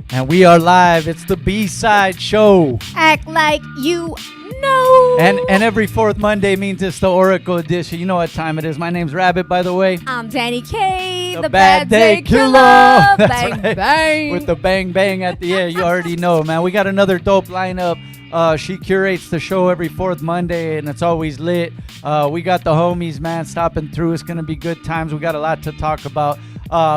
And we are live. It's the B-Side Show. Act like you know. And every fourth Monday means it's the Oracle Edition. You know what time it is. My name's Rabbit, by the way. I'm Dani K, the Bad Day Killer. That's Bang, right. bang. With the bang, bang at the end. You already know, man. We got another dope lineup. She curates the show every fourth Monday, and it's always lit. We got the homies, man, stopping through. It's going to be good times. We got a lot to talk about.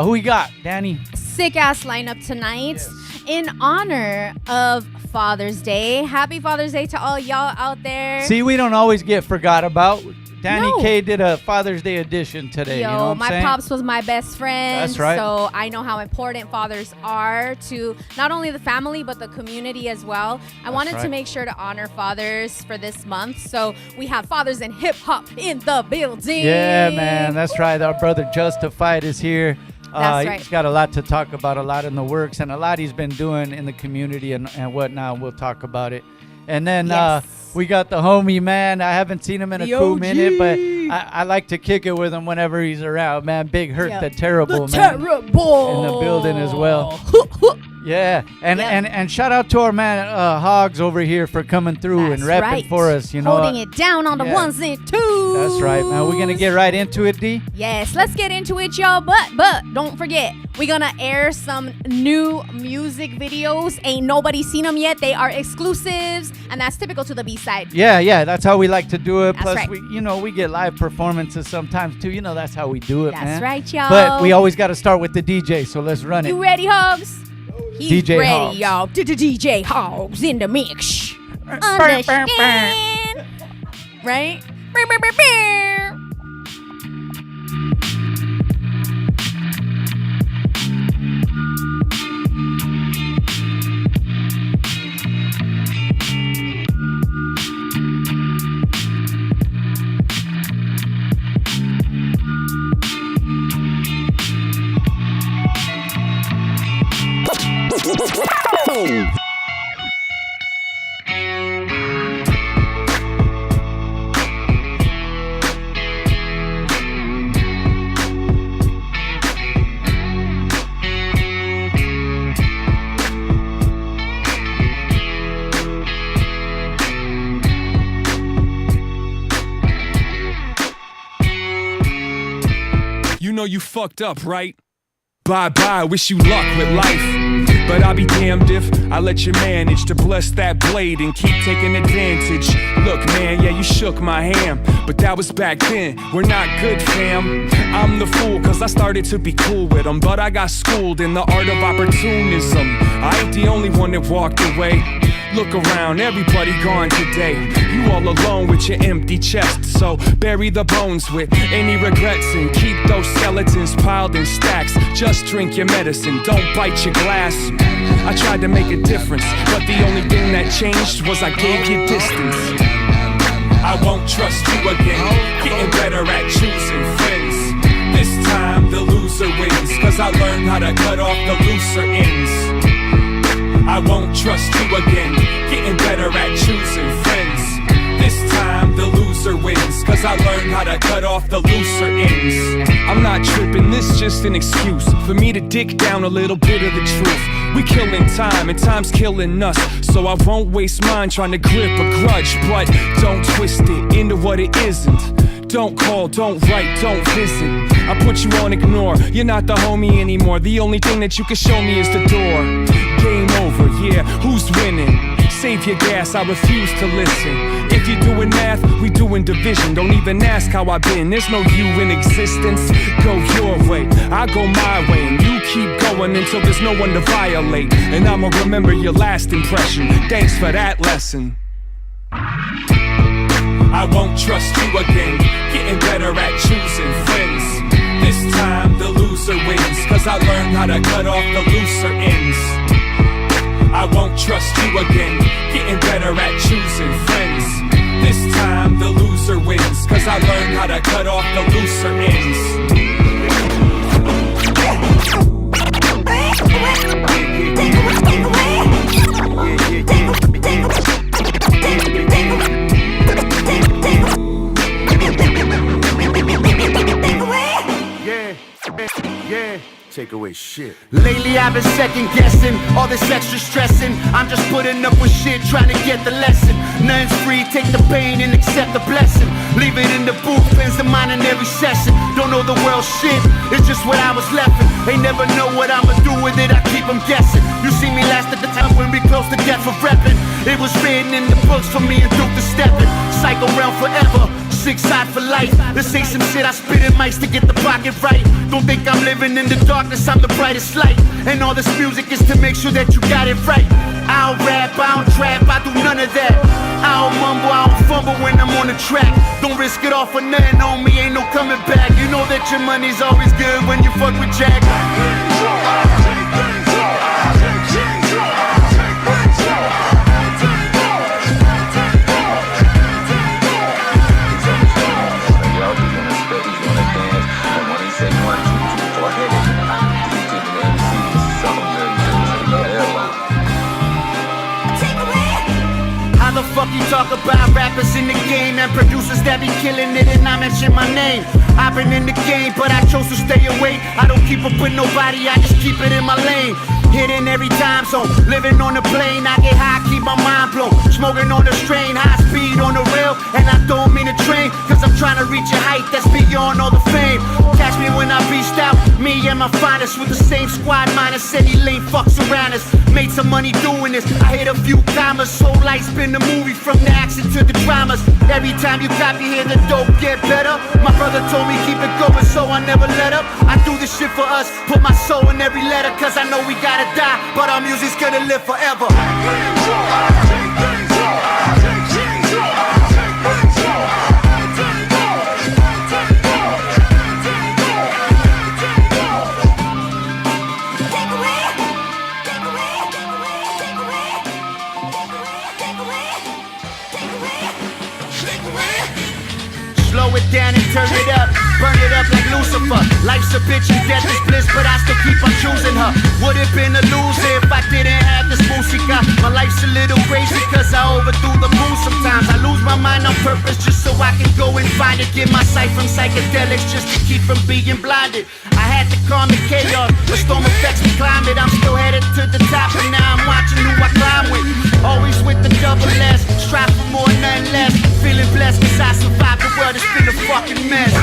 Who we got, Dani? Sick-ass lineup tonight. Yes. In honor of Father's Day. Happy Father's Day to all y'all out there. See, we don't always get forgot about. Dani No. K did a Father's Day edition today. Yo, you know what I'm my saying? pops was my best friend. That's right. So I know how important fathers are to not only the family, but the community as well. I wanted to right. make sure to honor fathers for this month. So we have fathers in hip hop in the building. Yeah, man, that's right. Our brother Justified is here. That's right. He's got a lot to talk about, a lot in the works, and a lot he's been doing in the community and whatnot. We'll talk about it. And then Yes. we got the homie, man. I haven't seen him in a The cool OG. minute, but I like to kick it with him whenever he's around, man. Big Herk Yeah. the Terrible, The man. Terrible. In the building as well. Yeah, and shout out to our man Hoggz over here for coming through and That's repping right. for us. You know, Holding it down on the yeah. ones and twos. That's right, man. We're gonna get right into it, D. Yes, let's get into it, y'all. But don't forget, we're gonna air some new music videos. Ain't nobody seen them yet. They are exclusives, and that's typical to the B-side. Yeah, that's how we like to do it. That's Plus, right. we get live performances sometimes too. You know, that's how we do it, That's man. right, y'all. But we always got to start with the DJ, so let's run it. You ready, Hoggz? He's DJ ready, Hoggz. y'all. DJ Hoggz in the mix. Understand? Right? You know you fucked up, right? Bye-bye, wish you luck with life. But I'll be damned if I let you manage to bless that blade and keep taking advantage. Look, man, yeah, you shook my hand, but that was back then. We're not good, fam. I'm the fool, cause I started to be cool with them, but I got schooled in the art of opportunism. I ain't the only one that walked away. Look around, everybody gone today. You all alone with your empty chest, so bury the bones with any regrets and keep those skeletons piled in stacks. Just drink your medicine, don't bite your glass. I tried to make a difference, but the only thing that changed was I gave you distance. I won't trust you again, getting better at choosing friends. This time the loser wins, cause I learned how to cut off the looser ends. I won't trust you again, getting better at choosing friends. This time the loser wins, cause I learned how to cut off the looser ends. I'm not tripping, this just an excuse for me to dig down a little bit of the truth. We killing time and time's killing us, so I won't waste mine trying to grip a grudge. But don't twist it into what it isn't. Don't call, don't write, don't visit. I put you on ignore, you're not the homie anymore. The only thing that you can show me is the door. Game over, yeah, who's winning? Save your gas, I refuse to listen. If you're doing math, we doing division. Don't even ask how I've been, there's no you in existence. Go your way, I go my way, and you keep going until there's no one to violate. And I'ma remember your last impression. Thanks for that lesson. I won't trust you again, getting better at choosing friends. This time the loser wins, cause I learned how to cut off the looser ends. I won't trust you again, getting better at choosing friends. This time the loser wins, cause I learned how to cut off the looser ends. Yeah, take away shit. Lately I've been second guessing, all this extra stressing. I'm just putting up with shit, trying to get the lesson. Nothing's free, take the pain and accept the blessing. Leave it in the booth, cleanse the mind in every session. Don't know the world shit, it's just what I was left in. They never know what I'ma do with it, I keep them guessing. You see me last at the time when we close to death for reppin'. It was written in the books for me and Duke the steppin'. Psycho realm forever, 6-side for life. This ain't some shit I spit in mics to get the pocket right. Don't think I'm living in the darkness, I'm the brightest light. And all this music is to make sure that you got it right. I don't rap, I don't trap, I do none of that. I don't mumble, I don't fumble when I'm on the track. Don't risk it all for nothing on me, ain't no coming back. You know that your money's always good when you fuck with Jack. How the fuck you talk about rappers in the game and producers that be killing it and I mention my name? I've been in the game, but I chose to stay away. I don't keep up with nobody, I just keep it in my lane. Hitting every time zone, living on the plane. I get high, keep my mind blown. Smoking on the strain, high speed on the rail. And I don't mean to train, cause I'm trying to reach a height that's beyond all the fame. Catch me when I reached out, me and my finest. With the same squad minus any lame fucks around us. Made some money doing this, I hit a few commas. So life's been a movie from the action to the dramas. Every time you copy, hear the dope get better. My brother told me keep it going, so I never let up. I do this shit for us, put my soul in every letter. Cause I know we gotta die, but our music's gonna live forever. Slow it down and turn it up, burn it up like Lucifer. Life's a bitch and death is bliss, but I still keep on choosing her. Would've been a loser if I didn't have this música. My life's a little crazy cause I overdo the moon sometimes. I lose my mind on purpose just so I can go and find it. Get my sight from psychedelics just to keep from being blinded. I had to calm the chaos, the storm affects me climate. I'm still headed to the top and now I'm watching who I climb with. Always with the double S, strive for more, nothing less. Feeling blessed cause I survived the world, it's been a fucking mess.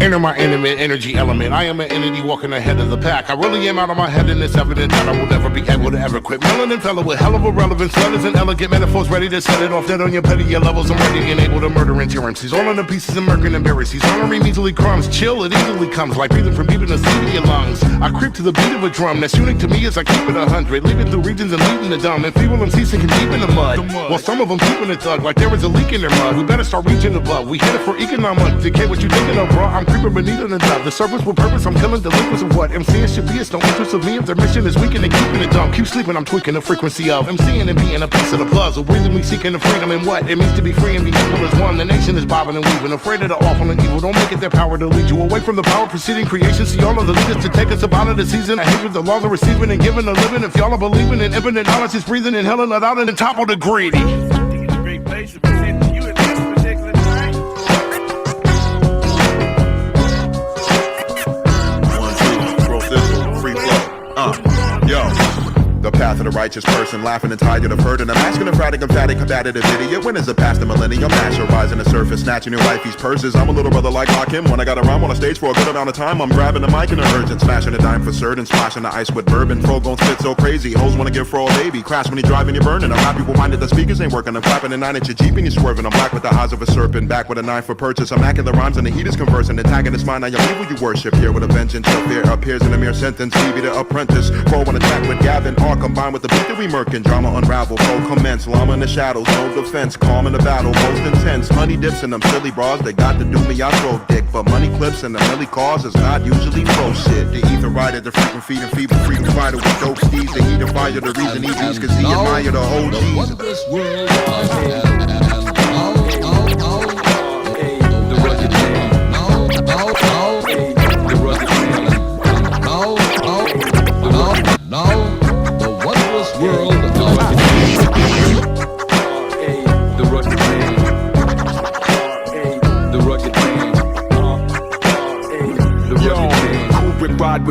Enter my intimate energy element. I am an entity walking ahead of the pack. I really am out of my head and it's evident that I will never be able to ever quit. Melanin fellow with hell of a relevance. Letters and elegant metaphors ready to set it off. Dead on your petty levels. I'm ready and able to murder endurance. He's all in the pieces and murking embarrassed. He's honoring easily crumbs. Chill, it easily comes like breathing from deep in the seat of your lungs. I creep to the beat of a drum. That's unique to me as I keep it 100. Leaving through regions and leading the dumb. And feeble MCs sinking deep in the mud. While some of them keeping it thug like there is a leak in their mud. We better start reaching above. We headed for economic. Decay what you thinking of, bro. I'm creeping beneath the top. The service with purpose, I'm killing delinquents of what MCs should be. It's no interest of me if their mission is weak and they keeping it dumb. Keep sleeping, I'm tweaking the frequency of MCing and being a piece of the puzzle. Breathing, we seeking the freedom and what it means to be free and be equal as one. The nation is bobbing and weaving, afraid of the awful and evil. Don't make it their power to lead you away from the power preceding creation. See all of the leaders to take us up out of the season. I hate with the laws of receiving and giving a living. If y'all are believing in infinite knowledge, is breathing and hell not out and the top of the greedy. Great place to present you in this particular time. Free flow. Yo. The path of the righteous person, laughing and tired of hurt, and I'm asking a frantic, emphatic, combative idiot. When is the past the millennium? Astral rising the surface, snatching your wifey's purses. I'm a little brother like Hakim. When I got a rhyme on a stage for a good amount of time, I'm grabbing the mic in a urgent, smashing a dime for certain, splashing the ice with bourbon. Fro gon' spit so crazy, hoes wanna give Fro a baby. Crash when you driving, you're burning. I'm happy with minded the speakers ain't working. I'm clapping a 9 at your Jeep and you're swerving. I'm black with the eyes of a serpent, back with a 9 for purchase. I'm hacking the rhymes and the heat is conversing, attacking this mind. Now your evil you worship here with a vengeance. Your fear appears in a mere sentence. Leave you the apprentice. Fro on attack with Gavin, all combined with the beat that we murking. Drama unravel, flow commence. Llama in the shadows, no defense. Calm in the battle, most intense. Honey dips in them silly bras. They got to do me, I throw dick. But money clips and the milli cause is not usually pro shit. The ether rider, the frequent feet and feeble freedom fighter with dope steeds. The heat of fire, the reason EVs, cause he admire the OGs.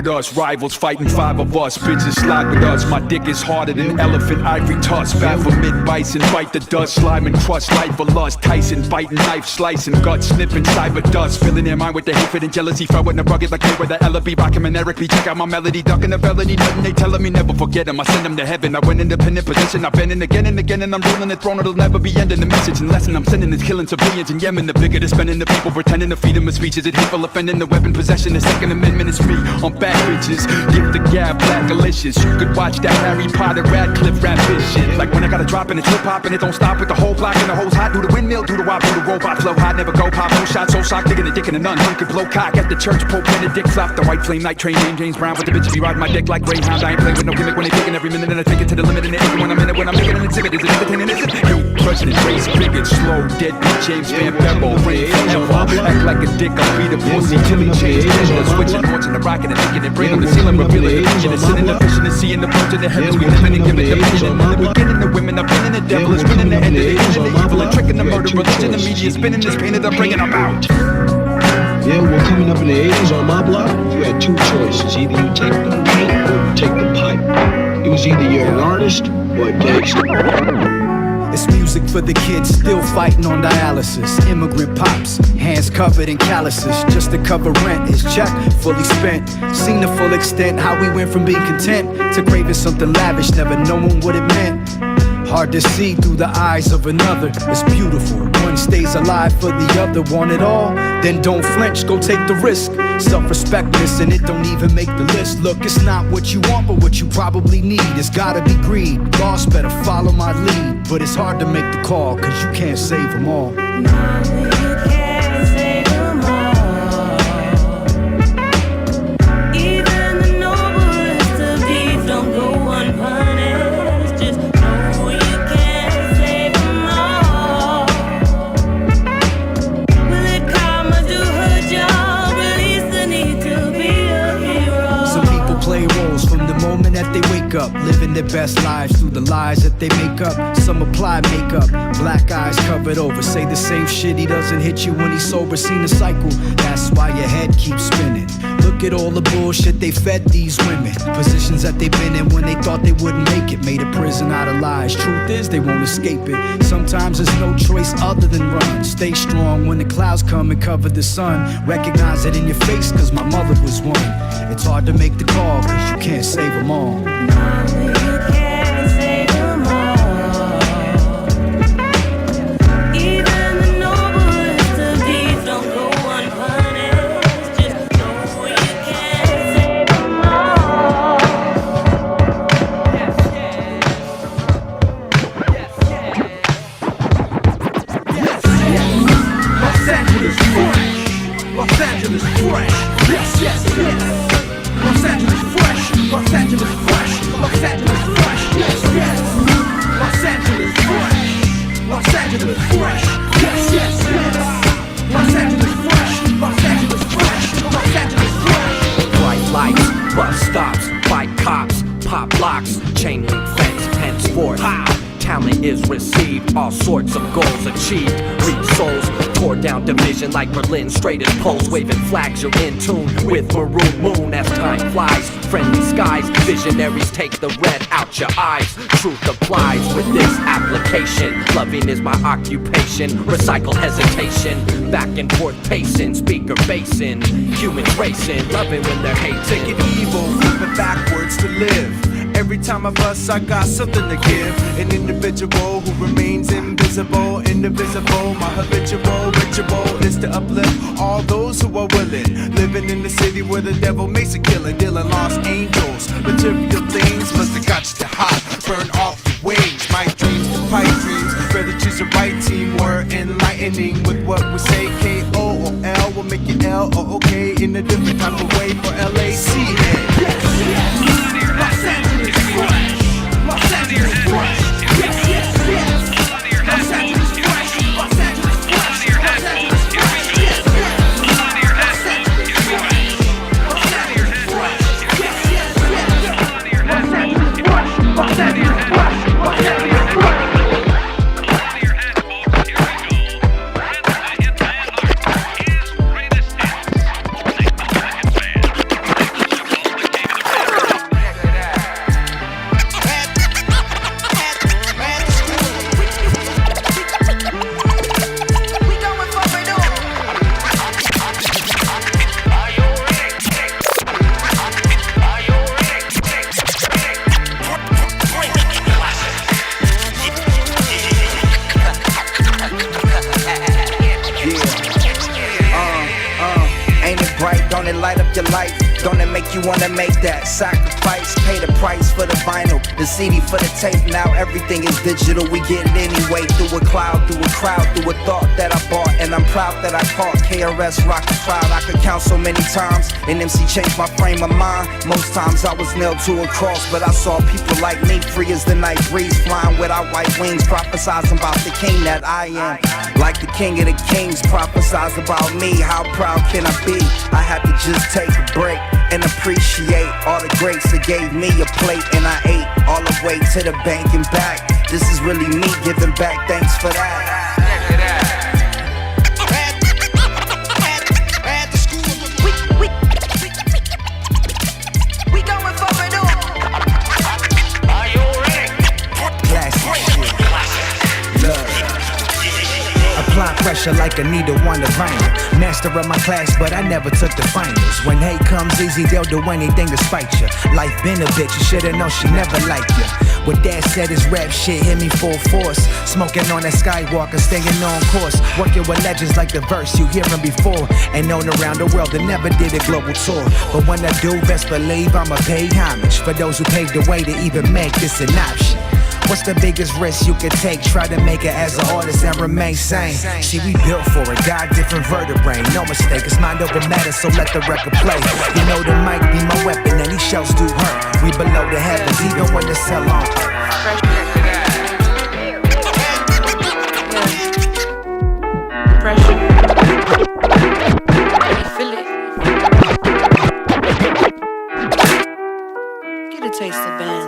with us. Rivals fighting 5 of us. Bitches slide with us. My dick is harder than elephant ivory tusk. Baphomet bison, bite the dust. Slime and crust, life for lust. Tyson biting knife, slicing gut, snipping cyber dust. Filling their mind with the hatred and jealousy. Throwing the rugged like with the Ella B. Rockin' and Eric B. Check out my melody, ducking the felony. Nothing they telling me, never forget them. I send them to heaven. I win independent position. I've been in again and again, and I'm ruling the throne. It'll never be ending. The message and lesson I'm sending is killing civilians in Yemen. The bigger they're spending, the people pretending to feed them with speeches. It hateful offending. The weapon possession, the Second Amendment is me. On back bitches, give the gab black delicious. You could watch that Harry Potter Radcliffe rap this shit. Like when I gotta drop and it's hip hop and it don't stop with the whole block and the hoes hot. Do the windmill, do the wop, do the robot flow hot. Never go pop, no shot, so sock, digging a dick in a nun. Hun could blow cock at the church, Pope Benedict flop. The white flame night train name James Brown, but the bitches be riding my dick like Greyhound. I ain't playing with no gimmick when they taking every minute and I take it to the limit. And every when I'm in it, when I'm making an exhibit, is it entertaining? Is it? Hate, president, race, bigot, slow, deadbeat, James Van Bevel, rain forever. Act like a dick, I'll be the pussy till he change gender. Switching, launching the rocket and making it, bringing the ceiling, revealing the vision. It's sitting the vision, and seeing the birds in the heavens. We living and giving the vision. In the beginning, the women, I've been in the devil, it's been in the end of the vision, the evil, and tricking the murder, religion, the media, spinning this painted, I'm bringing them out. Yeah, well, coming up in the 80s on my block, you had 2 choices. Either you take the paint or you take the pipe. It was either you're an artist or a gangster. It's music for the kids still fighting on dialysis. Immigrant pops, hands covered in calluses. Just to cover rent, his check fully spent. Seen the full extent, how we went from being content to craving something lavish, never knowing what it meant. Hard to see through the eyes of another. It's beautiful. One stays alive for the other. Want it all? Then don't flinch, go take the risk. Self-respect and it don't even make the list. Look, it's not what you want, but what you probably need. It's gotta be greed. Boss better follow my lead. But it's hard to make the call, cause you can't save them all. That they wake up, living their best lives through the lies that they make up. Some apply makeup, black eyes covered over. Say the same shit, he doesn't hit you when he's sober. Seen the cycle, that's why your head keeps spinning. Look at all the bullshit they fed these women. Positions that they've been in when they thought they wouldn't make it. Made a prison out of lies. Truth is, they won't escape it. Sometimes there's no choice other than run. Stay strong when the clouds come and cover the sun. Recognize it in your face, cause my mother was one. It's hard to make the call, cause you can't save them all. Like Berlin, straight as poles, waving flags, you're in tune with Maroon Moon as time flies. Friendly skies, visionaries take the red out your eyes. Truth applies with this application. Loving is my occupation. Recycle hesitation. Back and forth pacing, speaker basing. Humans racing, loving when they're hating. Take it evil, flipping backwards to live. Every time I bust, I got something to give. An individual who remains invisible, indivisible. My habitual ritual is to uplift all those who are willing. Living in the city where the devil makes a killing, dealing lost angels. Material things must have got you too hot. Burn off the wings, my dreams to pipe dreams. Rather choose the right team, we're enlightening with what we say. K-O or L, we'll make it L-O-O-K in a different type of way for L-A-C-A. Yes, yes. Los Angeles fresh. Los Angeles fresh. Yes, yes, yes. Los Angeles fresh. Los Angeles fresh. Los Angeles fresh. Yes, yes. Los Angeles fresh. Los Angeles fresh. Yes, yes, yes. wanna make that sacrifice, pay the price for the vinyl, the CD for the tape. Now everything is digital, we get it anyway. Through a cloud, through a crowd, through a thought that I bought. And I'm proud that I caught KRS rock the crowd. I could count so many times, and MC changed my frame of mind. Most times I was nailed to a cross, but I saw people like me, free as the night breeze, flying with our white wings, prophesizing about the king that I am. Like the king of the kings, prophesize about me. How proud can I be? I had to just take a break and appreciate all the greats that gave me a plate, and I ate all the way to the bank and back. This is really me giving back, thanks for that. We going for it all. Are you ready? Classic shit. Love. Apply pressure like a needle on the vinyl. Master of my class, but I never took the finals. When hate comes easy, they'll do anything to spite you. Life been a bitch, you should've known she never liked you. With that said, this rap shit hit me full force. Smoking on that skywalker, staying on course. Working with legends like the verse you hearin' before. And known around the world that never did a global tour. But when I do, best believe I'ma pay homage for those who paved the way to even make this an option. What's the biggest risk you could take? Try to make it as an artist and remain sane. See, we built for it, got different vertebrae. No mistake, it's mind over matter, so let the record play. You know the mic be my weapon, and these shells do hurt. We below the heavens, even when the cell on Pressure. You feel it? Get a taste of Benz.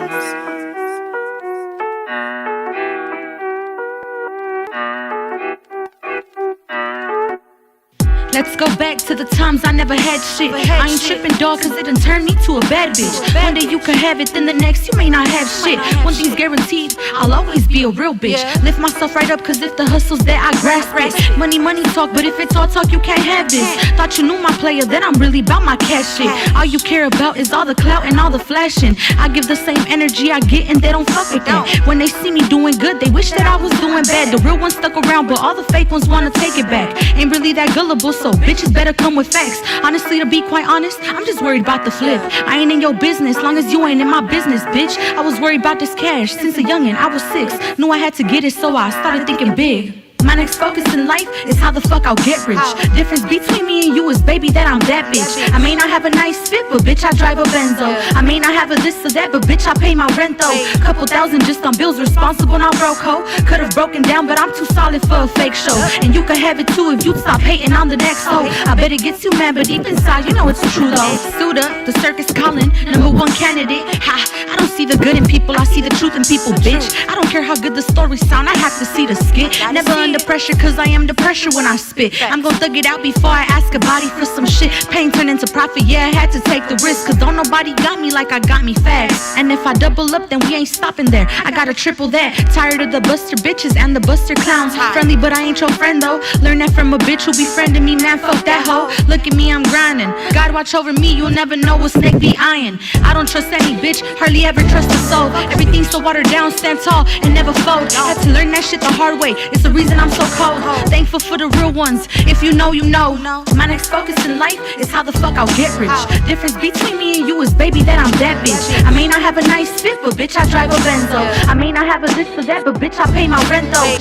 Let's go back to the times I never had shit. I ain't tripping, dog, cause it done turned me to a bad bitch. One day you can have it, then the next you may not have shit. One thing's guaranteed, I'll always be a real bitch. Lift myself right up, cause if the hustle's there, I grasp it. Money talk, but if it's all talk, you can't have this. Thought you knew my player, then I'm really about my cash shit. All you care about is all the clout and all the flashing. I give the same energy I get, and they don't fuck with that. When they see me doing good, they wish that I was doing bad. The real ones stuck around, but all the fake ones wanna take it back. Ain't really that gullible, so bitches better come with facts. Honestly, to be quite honest, I'm just worried about the flip. I ain't in your business, long as you ain't in my business, bitch. I was worried about this cash since a youngin'. I was 6, knew I had to get it, so I started thinking big. My next focus in life is how the fuck I'll get rich. Difference between me and you is, baby, that I'm that bitch. I may not have a nice fit, but bitch, I drive a Benzo. I may not have a this or that, but bitch, I pay my rent though. Couple thousand just on bills, responsible, not broke ho. Could've broken down, but I'm too solid for a fake show. And you could have it too if you stop hating on the next hoe. I bet it gets you mad, but deep inside, you know it's true though. Suit up, the circus calling, #1 candidate. Ha, I don't see the good in people, I see the truth in people, bitch. I don't care how good the stories sound, I have to see the skit. Never under pressure, cause I am the pressure when I spit. I'm gon' thug it out before I ask a body for some shit. Pain turned into profit, yeah, I had to take the risk. Cause don't nobody got me like I got me fast. And if I double up, then we ain't stopping there. I gotta triple that. Tired of the buster bitches and the buster clowns. Friendly, but I ain't your friend though. Learn that from a bitch who befriended me, man, fuck that hoe. Look at me, I'm grinding. God watch over me, you'll never know what snake be eyeing. I don't trust any bitch, hardly ever trust a soul. Everything's so watered down, stand tall and never fold. Had to learn that shit the hard way, it's the reason I'm so cold. Thankful for the real ones, if you know, you know. My next focus in life is how the fuck I'll get rich. Difference between me and you is, baby, that I'm that bitch. I may not have a nice fit, but bitch, I drive a Benzo. I may not have a this or that, but bitch, I pay my rent though.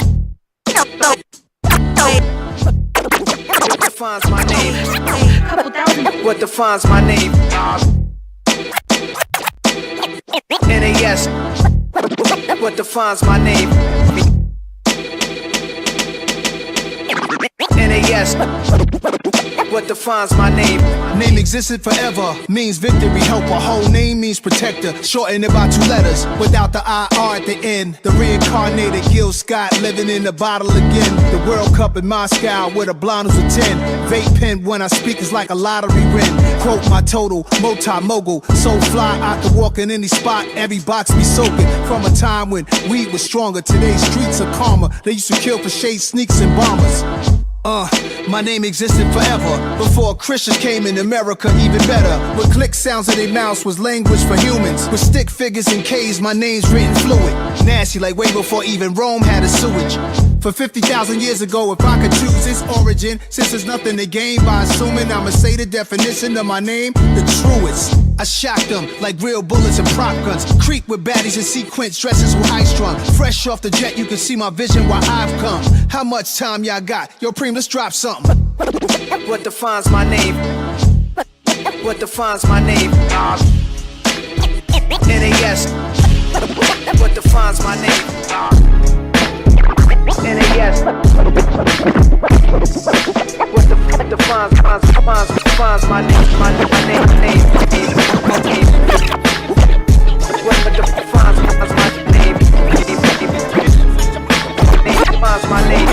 What defines my name? Couple thousand. What defines my name? NAS. What defines my name? NAS. What defines my name? Name existed forever, means victory, helper. Whole name means protector, shortened by 2 letters, without the IR at the end. The reincarnated Gil Scott, living in the bottle again. The World Cup in Moscow with a blonde who's a 10. Vape pen when I speak is like a lottery win. Quote my total, multi-mogul, so fly I could walk in any spot, every box be soaking. From a time when weed was stronger, today's streets are calmer. They used to kill for shade sneaks and bombers. My name existed forever. Before Christians came in America, even better. With click sounds in their mouths was language for humans. With stick figures and K's, my name's written fluid. Nasty like way before even Rome had a sewage. For 50,000 years ago, if I could choose its origin, since there's nothing to gain by assuming I'ma say the definition of my name, the truest. I shocked them like real bullets and prop guns. Creep with baddies in sequence, dresses with high strung. Fresh off the jet, you can see my vision while I've come. How much time y'all got? Yo, Preem, let's drop something. What defines my name? What defines my name? NAS. What defines my name? NAS. What defines my name? My name. What defines my name? Defines my name.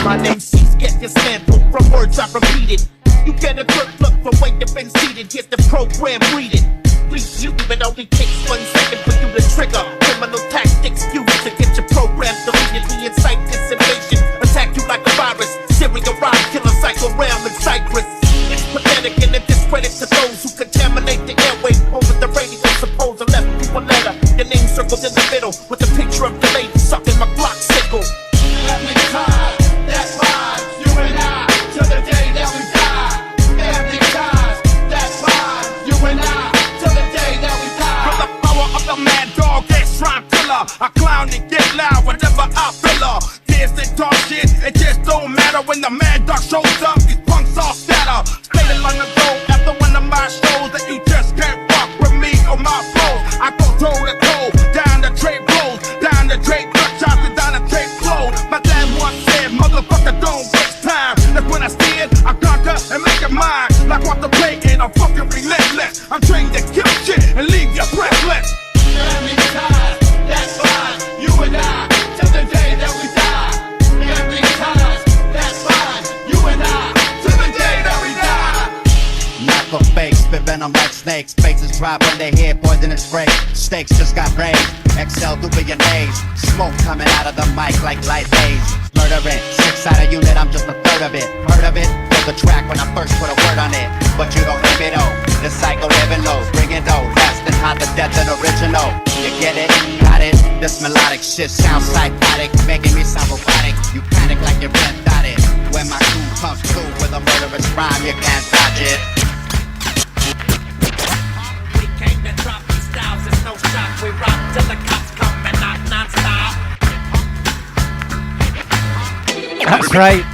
My name cease, get your sample from words I repeated. You get a good look from where you've been seated. Get the program reading. Please you, it only takes 1 second for you to trigger criminal tactics used to get your program deleted. We incite disinvasion, attack you like a virus. Syria rock, killer cycle round in Cyprus. It's pathetic and a discredit to those who contaminate the airway over the radio. Suppose I left you a letter. Your name circled in the middle with a picture of the lady sucking my clock sickle. Every time that binds you and I till the day that we die. Every time that binds you and I till the day that we die. From the power of the mad dog, that shrine killer, I clown and get loud whenever I feel her. Tears and dark shit, it just don't matter when the mad dog shows up. These punks all scatter. Stated long ago after one of my shows that you just can't fuck with me or my flows. I go toe to toe, down the trade blows, down the trade blood chops and down the trade flows. My dad once said, motherfucker, don't waste time. That's when I see it, I conquer and make it mine. Like what the plague and I'm fucking relentless. I'm trained to kill shit and leave you breathless. Every time that's fine, you and I, till the day that we die. Every time that's fine, you and I, till the day that we die. Not for fake, spit venom like snakes. Faces drop when they hear poisonous spray. Stakes just got raised. Excel through billionaires. Smoke coming out of the mic like light haze. Murdering, 6-sided unit, I'm just a third of it. Heard of it? Build the track when I first put a word on it. But you don't hear me though. The cycle living low, bringing low. Lasting hot the death than original. You get it? Got it? This melodic shit sounds psychotic, making me sound robotic. You panic like you're red dotted. When my crew comes through with a murderous rhyme, you can't dodge it. We came to drop these styles, it's no shock. We rock till the cops come and not non-stop. That's right.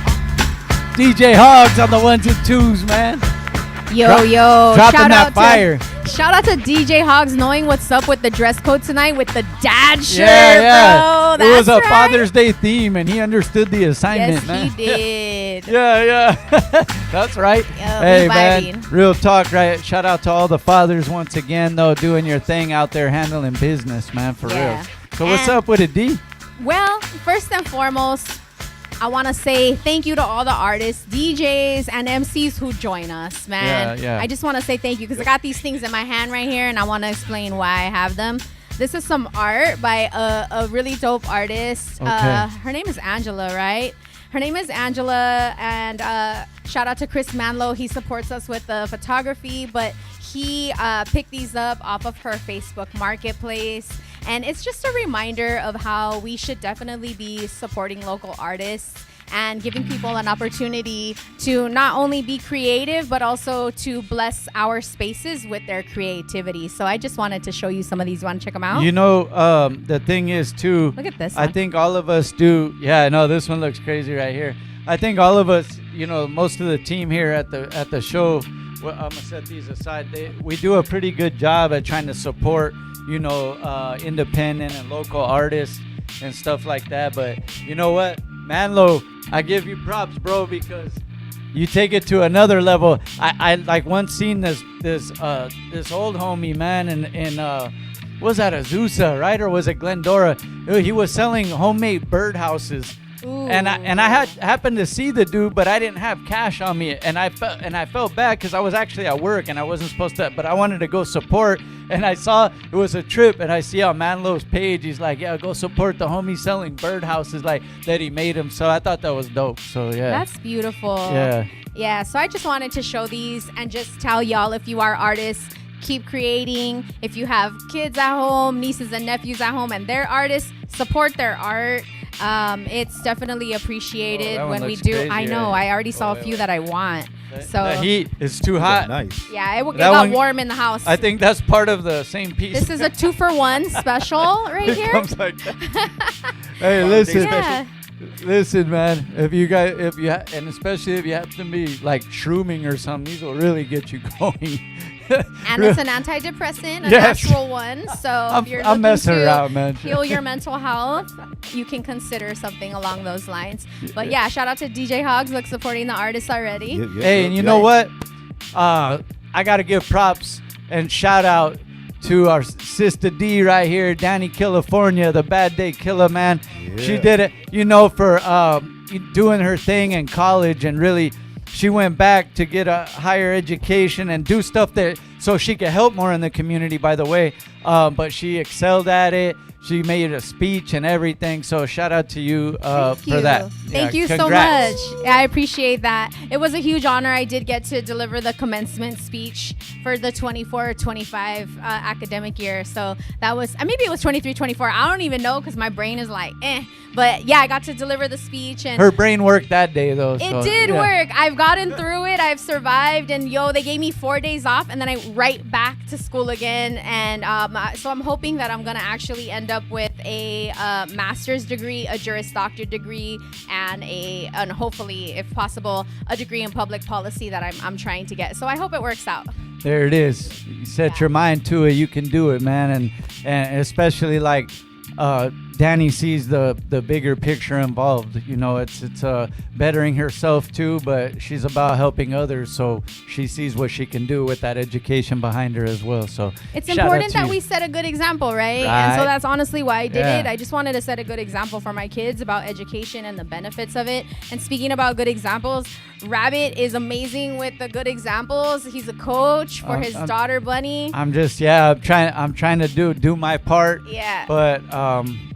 DJ Hoggz on the 1s and 2s, man. Yo, dropping shout that out fire. Shout out to DJ Hoggz knowing what's up with the dress code tonight with the dad shirt, Yeah. bro. It was That's a right. Father's Day theme, and he understood the assignment, Yes, man. he did. Yeah. That's right. Yeah, Hey, we man. vibing. Real talk, right? Shout out to all the fathers once again, though, doing your thing out there, handling business, man, for Yeah. real. So what's And- up with it, D? Well, first and foremost, I want to say thank you to all the artists, DJs, and MCs who join us, man. Yeah. I just want to say thank you because I got these things in my hand right here, and I want to explain why I have them. This is some art by a really dope artist. Okay. Her name is Angela, right? Her name is Angela, and shout out to Chris Manlow. He supports us with the photography, but he picked these up off of her Facebook marketplace. And it's just a reminder of how we should definitely be supporting local artists and giving people an opportunity to not only be creative, but also to bless our spaces with their creativity. So I just wanted to show you some of these. You want to check them out? You know, the thing is, too, Look at this I one. think all of us do. Yeah, no, this one looks crazy right here. I think all of us, you know, most of the team here at the show, well, I'm gonna set these aside. We do a pretty good job at trying to support, you know, independent and local artists and stuff like that. But you know what, Manlow, I give you props, bro, because you take it to another level. I like once seen this old homie, man, in was that Azusa, right, or was it Glendora? He was selling homemade birdhouses. And I had happened to see the dude, but I didn't have cash on me, and I felt bad because I was actually at work and I wasn't supposed to, but I wanted to go support. And I saw it was a trip, and I see on Manlow's page, he's like, yeah, go support the homie selling birdhouses like that he made him. So I thought that was dope. So yeah, That's beautiful. Yeah. So I just wanted to show these and just tell y'all, if you are artists, keep creating. If you have kids at home, nieces and nephews at home, and they're artists, support their art. It's definitely appreciated Oh, that one when we looks do. crazy, I know. right? I already saw a few that I want. So the heat is too hot. Nice. yeah, it That got one- warm in the house. I think that's part of the same piece. This is a 2-for-1 special right It here. comes like hey, listen. Yeah. Listen, man. If you guys, and especially if you happen to be like shrooming or something, these will really get you going. And it's an antidepressant, a Yes. natural one. So if you're I'm looking messing to around, man. heal your mental health, you can consider something along those lines. But yeah, shout out to DJ Hoggz, look, supporting the artists already. Hey, and you know what? I gotta give props and shout out to our sister D right here, Dani Killafournya, the Bad Day Killer, man. She did it, for doing her thing in college, and really, she went back to get a higher education and do stuff so she could help more in the community, by the way. But she excelled at it. She made a speech and everything. So shout out to you for that. Thank you congrats. so much. I appreciate that. It was a huge honor. I did get to deliver the commencement speech for the 24-25 academic year. So that was, maybe it was 23-24. I don't even know because my brain is like, eh. But yeah, I got to deliver the speech. And her brain worked that day, though. It did work. I've gotten through it. I've survived. And they gave me 4 days off. And then I right back to school again. And so I'm hoping that I'm going to actually end up with a master's degree, a Juris Doctor degree, and hopefully, if possible, a degree in public policy that I'm trying to get. So I hope it works out. There it is. You set your mind to it. You can do it, man. And especially like Dani sees the bigger picture involved. It's bettering herself too, but she's about helping others. So she sees what she can do with that education behind her as well. So it's shout out important to that you. we set a good example, right? And so that's honestly why I did it. I just wanted to set a good example for my kids about education and the benefits of it. And speaking about good examples, Rabbit is amazing with the good examples. He's a coach for his daughter Bunny. I'm trying to do my part. Yeah. But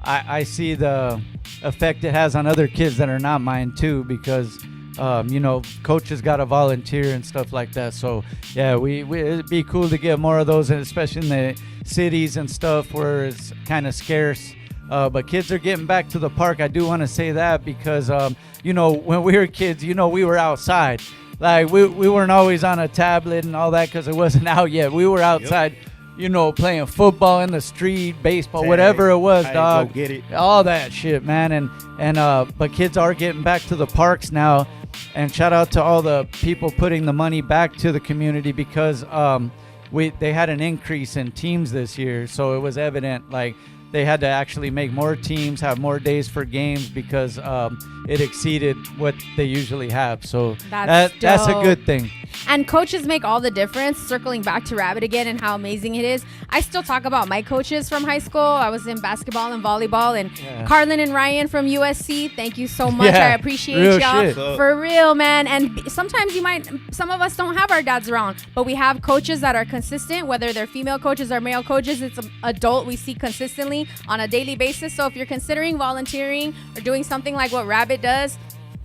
I see the effect it has on other kids that are not mine too, because coaches got to volunteer and stuff like that. So yeah, it'd be cool to get more of those, and especially in the cities and stuff where it's kind of scarce. But kids are getting back to the park. I do want to say that because when we were kids, we were outside. Like we weren't always on a tablet and all that because it wasn't out yet. We were outside. Playing football in the street, baseball, whatever it was, dog. Go get it. All that shit, man. But kids are getting back to the parks now. And shout out to all the people putting the money back to the community because they had an increase in teams this year. So it was evident, like, they had to actually make more teams, have more days for games because it exceeded what they usually have. So that's a good thing. And coaches make all the difference. Circling back to Rabbit again and how amazing it is. I still talk about my coaches from high school. I was in basketball and volleyball. And Carlin and Ryan from USC, thank you so much. I appreciate y'all. Shit. For real, man. And sometimes some of us don't have our dads around, but we have coaches that are consistent, whether they're female coaches or male coaches. It's an adult we see consistently on a daily basis. So if you're considering volunteering or doing something like what Rabbit does,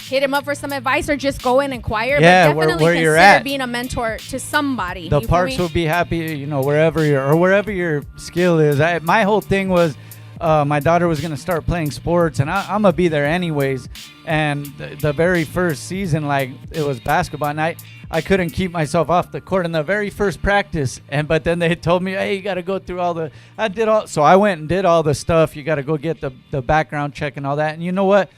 hit him up for some advice or just go and inquire. Yeah, but definitely where you're consider at. being a mentor to somebody. The parks will be happy, wherever your skill is. My whole thing was my daughter was going to start playing sports, and I'm going to be there anyways. And the very first season, like, it was basketball, and I couldn't keep myself off the court in the very first practice. But then they told me, hey, you got to go through so I went and did all the stuff. You got to go get the background check and all that. And you know what?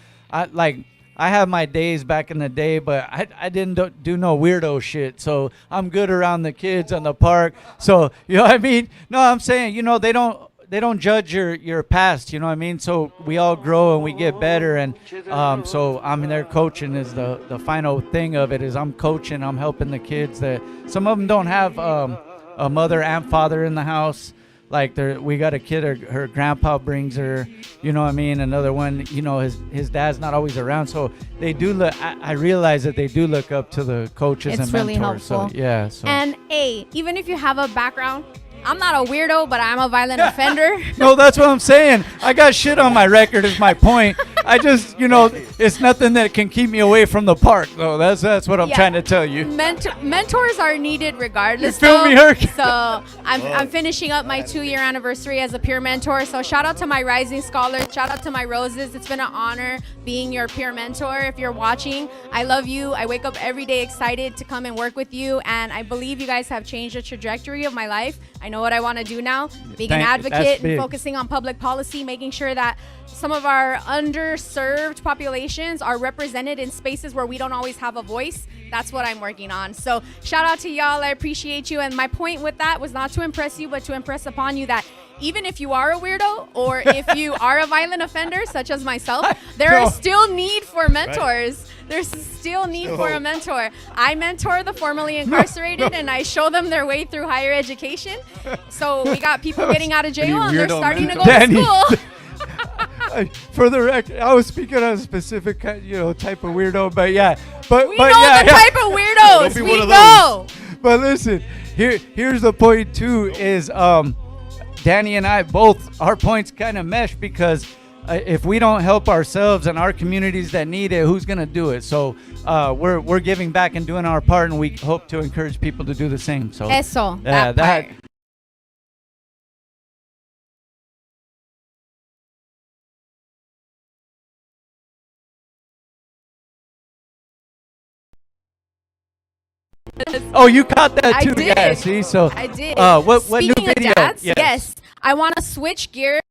I have my days back in the day, but I didn't do no weirdo shit. So I'm good around the kids on the park. So, you know what I mean? No, I'm saying, they don't judge your past, you know what I mean? So we all grow and we get better. And so I'm there coaching is the final thing of it is I'm coaching, I'm helping the kids that some of them don't have a mother and father in the house. Like we got a kid, her grandpa brings her, you know what I mean? Another one, his dad's not always around. So they do look, I realize that they do look up to the coaches and mentors. It's really helpful. So, yeah. So. And even if you have a background, I'm not a weirdo, but I'm a violent offender. No, that's what I'm saying. I got shit on my record is my point. I just, it's nothing that can keep me away from the park, though. That's what I'm trying to tell you. Mentors are needed regardless. You feel me, Herk? So I'm finishing up my 2-year anniversary as a peer mentor. So shout out to my rising scholars. Shout out to my roses. It's been an honor being your peer mentor. If you're watching, I love you. I wake up every day excited to come and work with you. And I believe you guys have changed the trajectory of my life. I know what I want to do now. Being an advocate and focusing on public policy, making sure that some of our underserved populations are represented in spaces where we don't always have a voice. That's what I'm working on. So shout out to y'all. I appreciate you. And my point with that was not to impress you, but to impress upon you that even if you are a weirdo or if you are a violent offender, such as myself, there is still need for mentors. There's still need for a mentor. I mentor the formerly incarcerated and I show them their way through higher education. So we got people getting out of jail and they're starting to go to school. For the record, I was speaking on a specific type of weirdo, but yeah. But we know the type of weirdos. We know. But listen, here's the point too is Dani and I both, our points kind of mesh because if we don't help ourselves and our communities that need it, who's going to do it? So we're giving back and doing our part, and we hope to encourage people to do the same. So Eso, that part. Oh, you caught that too. I did. Yeah, see, so I did. What Speaking new video? Of dads, yes, I want to switch gears.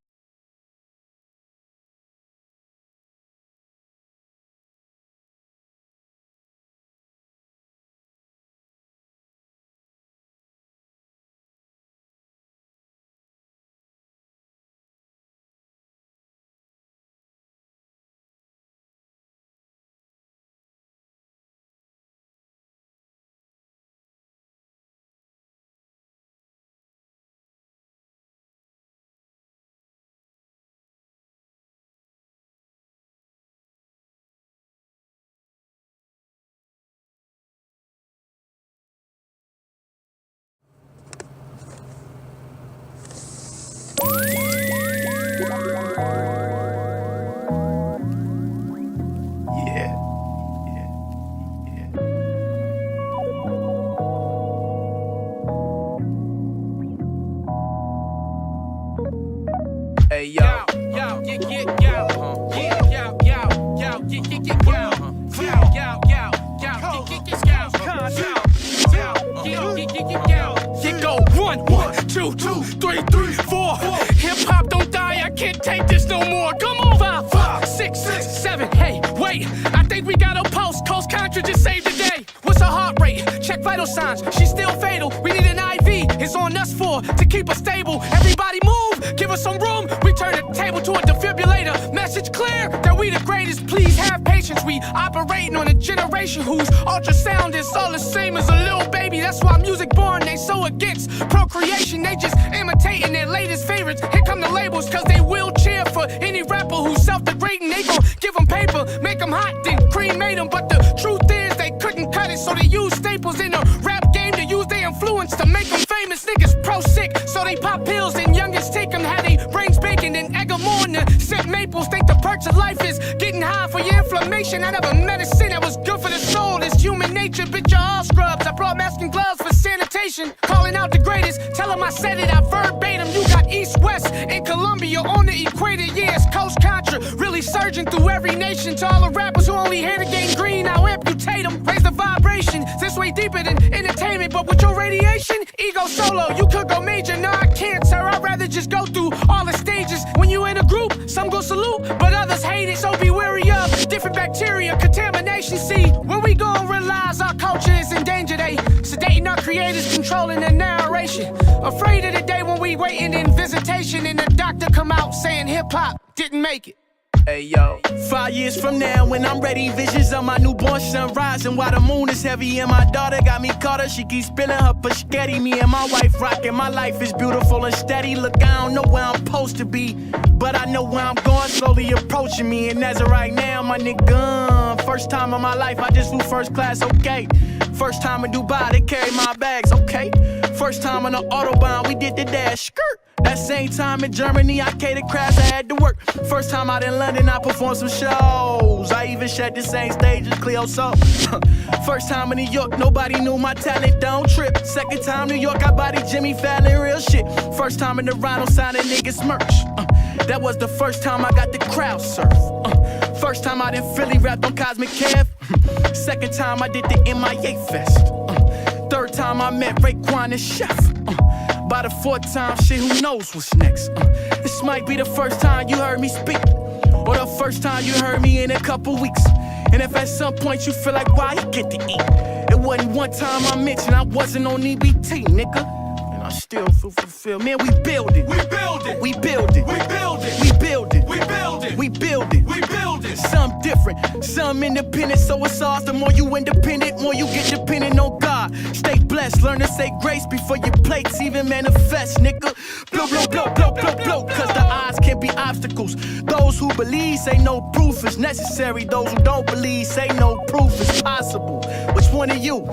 Hey yo, yo, go 1, 1, 2, 2, 3, 3, 4. Hip hop don't die, I can't take this no more. Come on, 5, 5, 6, 7. Hey, wait, I think we got a pulse. Coast Contra just saved the day. What's her heart rate? Check vital signs. She's still fatal. We need an IV. It's on us to keep us stable. Everybody move, give us some room. We turn the table to a defibrillator. Message clear that we the greatest. Please have patience. We operating on a generation whose ultrasound is all the same as a little baby. That's why music born, they so against procreation. They just imitating their latest favorites. Here come the labels, cause they will cheer for any rapper who's self-degrading. They gon' give them paper, make them hot, then cremate them. But the truth is they couldn't cut it, so they use staples in the rap game to use their influence to make them famous. Niggas pro-sick, so they pop pills and youngins take them. How they brains bacon and egg them on the scent maples. Think the perks of life is getting high for your inflammation. I never medicine that was good for the soul. It's human nature, bitch, you're all scrubs. I brought masks and gloves for sanitation. Calling out the greatest, tell them I said it, I verbatim. You got east-west in Colombia on the equator. Yeah, it's Coast Contra, really surging through every nation. To all the rappers who only here to gain green, I'll amputate them. Raise the vibration, this way deeper than entertainment. But with your radiation, ego solo, you could go major. No, I can't, sir, I'd rather just go through all the stages. When you in a group, some go salute, but others hate it. So be wary of different bacteria, contamination. See, when we gon' realize our culture is in danger, they sedating our creators, controlling the narration. Afraid of the day when we waiting in visitation and the doctor come out saying hip-hop didn't make it. Hey yo, 5 years from now when I'm ready, visions of my newborn son rising while the moon is heavy and my daughter got me caught up. She keeps spilling her spaghetti. Me and my wife rocking. My life is beautiful and steady. Look, I don't know where I'm supposed to be, but I know where I'm going, slowly approaching me. And as of right now, my nigga, first time in my life I just flew first class, okay. First time in Dubai, they carry my bags, okay. First time on the Autobahn, we did the dash, skirt. That same time in Germany, I catered crafts, I had to work. First time out in London, I performed some shows. I even shared the same stage as Cleo Soul. First time in New York, nobody knew my talent, don't trip. Second time New York, I bodied Jimmy Fallon, real shit. First time in the Rhino, signing niggas merch. That was the first time I got the crowd surf. First time out in Philly, rapped on Cosmic Kev. Second time I did the MIA Fest. Third time I met Raekwon and Chef. By the fourth time, shit, who knows what's next? This might be the first time you heard me speak, or the first time you heard me in a couple weeks. And if at some point you feel like, why you get to eat? It wasn't one time I mentioned I wasn't on EBT, nigga. And I still feel fulfilled. Man, we build it. We build it. We build it. We build it. We build it. We build it. We build it. We build it. Some different, some independent. So it's ours. The more you independent, more you get dependent on God. Stay blessed. Learn to say grace before your plates even manifest, nigga. Blow, blow, blow, blow, blow, blow. Cause the odds can be obstacles. Those who believe say no proof is necessary. Those who don't believe say no proof is possible. Which one are you?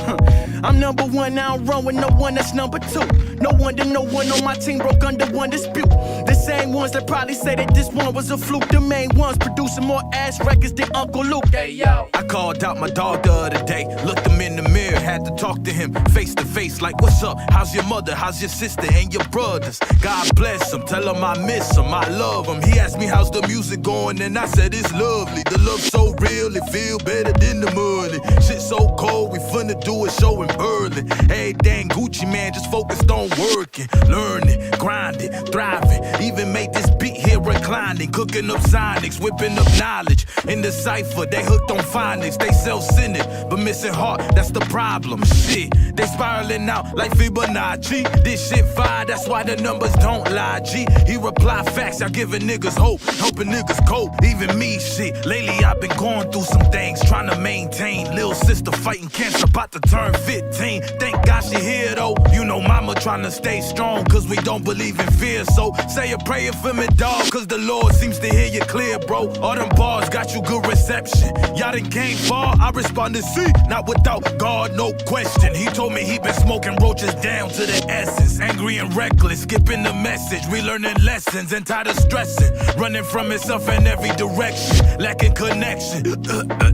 I'm number one, I don't run with no one that's number two. No wonder no one on my team broke under one dispute. The same ones that probably say that this one was a fluke. The main ones producing more ass records than Uncle Luke. Hey yo, I called out my dog the other day. Looked him in the mirror, had to talk to him face to face. Like, what's up? How's your mother? How's your sister and your brothers? God bless them, tell them I miss them, I love them. He asked me how's the music going and I said it's lovely. The love so real, it feel better than the money. Shit so cold, we finna do a show in Berlin. Everything Gucci, man, just focused on working, learning, grinding, thriving. Even made this beat here reclining, cooking up sonics, whipping up knowledge. In the cypher, they hooked on phonics. They self-centered, but missing heart, that's the problem. Shit, they spiraling out like Fibonacci. This shit fire, that's why the numbers don't lie, G. He reply facts, y'all giving niggas hope, hoping niggas cope. Even me, shit, lately I've been going through some things, trying to maintain. Lil' sister fighting cancer, about to turn 15. Thank God she here though. You know mama trying to stay strong, cause we don't believe in fear. So say a prayer for me, dog, cause the Lord seems to hear you clear, bro. All them bars got you good reception. Y'all done came far, I responded, see, not without God, no question. He told me he been smoking roaches down to the essence. Angry and reckless, skipping the message. We learning lessons and tired of stressing. Running from himself in every direction, lacking connection.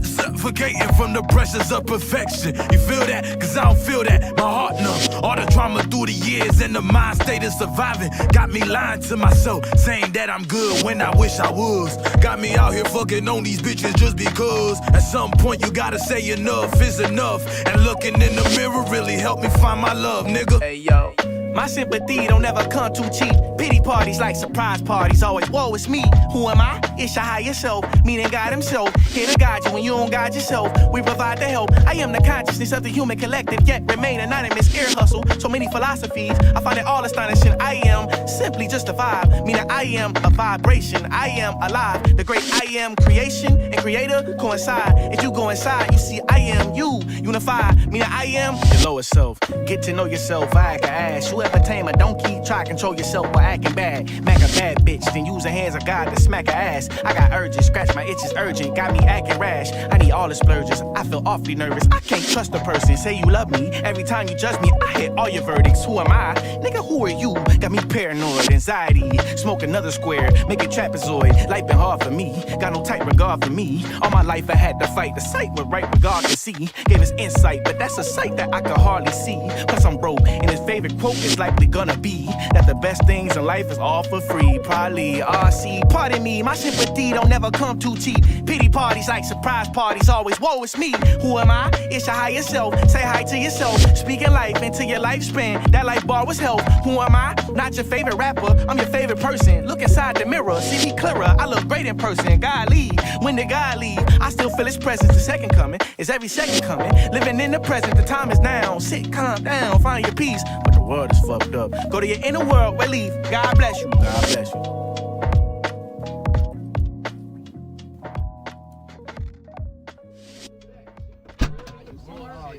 Suffocating from the pressures of perfection. You feel that? Cause I don't feel that. My heart numb. All the trauma through the years and the mind state of surviving got me lying to myself, saying that I'm good when I wish I was. Got me out here fucking on these bitches just because. At some point you gotta say enough is enough. And looking in the mirror really helped me find my love, nigga. Hey yo, my sympathy don't ever come too cheap. Pity parties like surprise parties, always, whoa, it's me. Who am I? It's your higher self, meaning God himself. Here to guide you when you don't guide yourself. We provide the help. I am the consciousness of the human collective, yet remain anonymous, ear hustle. So many philosophies, I find it all astonishing. I am simply just a vibe, meaning I am a vibration. I am alive, the great I am creation and creator coincide. If you go inside, you see I am you, unified, meaning I am your lower self. Get to know yourself, I can ask. You ever tame a donkey? Try control yourself by acting bad. Mac a bad bitch, then use the hands of God to smack her ass. I got urges, scratch my itches urgent, got me acting rash. I need all the splurges, I feel awfully nervous. I can't trust a person, say you love me. Every time you judge me, I hit all your verdicts. Who am I? Nigga, who are you? Got me paranoid, anxiety, smoke another square, make a trapezoid. Life been hard for me, got no tight regard for me. All my life I had to fight, the sight with right regard to see. Gave us insight, but that's a sight that I could hardly see. Plus I'm broke, and his favorite quote is likely gonna be that the best things in life is all for free. Probably RC, pardon me, my sympathy don't never come too cheap. Pity parties like surprise parties, always, whoa, it's me. Who am I? It's your higher self. Say hi to yourself. Speaking life into your lifespan. That life bar was health. Who am I? Not your favorite rapper. I'm your favorite person. Look inside the mirror, see me clearer. I look great in person. God leave. When did God leave? I still feel his presence. The second coming is every second coming. Living in the present, the time is now. Sit, calm down, find your peace. But the world is fucked up. Go to your inner world, relief. God bless you. God bless you.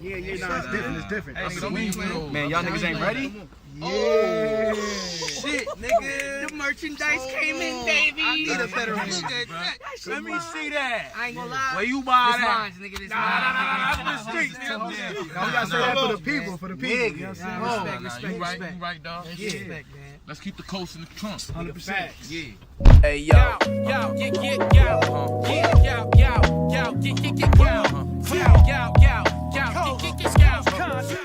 Yeah, nah, it's different. Hey, man, y'all niggas ain't ready? Yeah. Shit, nigga. The merchandise came in, baby. I need a better one. Let me see that. I ain't gonna lie. Where you buy that? Nah, that's the streets, nigga. We gotta say that for the people, for the people. Respect, dog. Yeah. Respect, man. Let's keep the coast in the trunk. 100%. Yeah. Hey yo,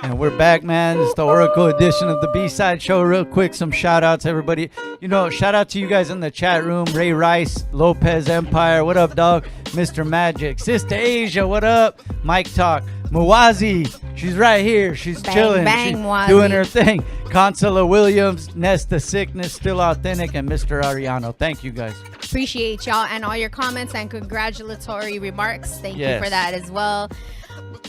And we're back, man. It's the Oracle edition of the B-Side Show. Real quick, some shout outs, everybody. You know, shout out to you guys in the chat room. Ray Rice, Lopez Empire, what up, dog? Mr. Magic, Sister Asia, what up? Mike Talk, Mawazi, she's right here. She's Bang, chilling. bang, She's Mwazi. doing her thing. Consuela Williams, Nesta Sickness, Still Authentic, and Mr. Ariano. Thank you, guys. Appreciate y'all and all your comments and congratulatory remarks. Thank you Yes. for that as well.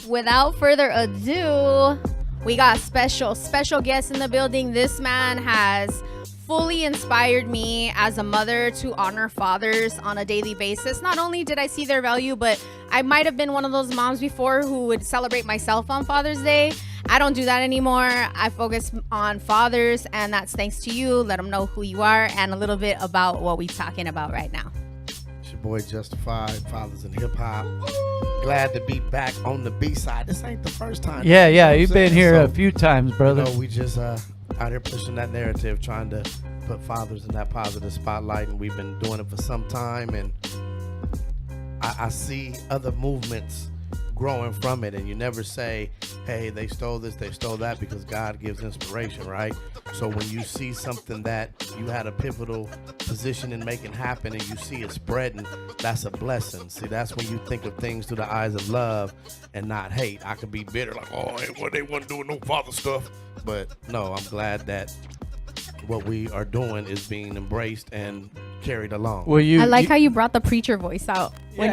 Without further ado, we got special guests in the building. This man has fully inspired me as a mother to honor fathers on a daily basis. Not only did I see their value, but I might have been one of those moms before who would celebrate myself on Father's Day. I don't do that anymore. I focus on fathers, and that's thanks to you. Let them know who you are and a little bit about what we're talking about right now. It's your boy Justified, Fathers in Hip Hop. Glad to be back on the B-side. This ain't the first time. Yeah, you know what I'm you've been saying? here So, a few times, brother. You know, we just out here pushing that narrative, trying to put fathers in that positive spotlight, and we've been doing it for some time, and I see other movements growing from it, and you never say, hey, they stole this, they stole that, because God gives inspiration, right? So when you see something that you had a pivotal position in making happen and you see it spreading, that's a blessing. See, that's when you think of things through the eyes of love and not hate. I could be bitter, like, oh, they wasn't doing no father stuff. But no, I'm glad that what we are doing is being embraced and carried along. Well, I like how you brought the preacher voice out. You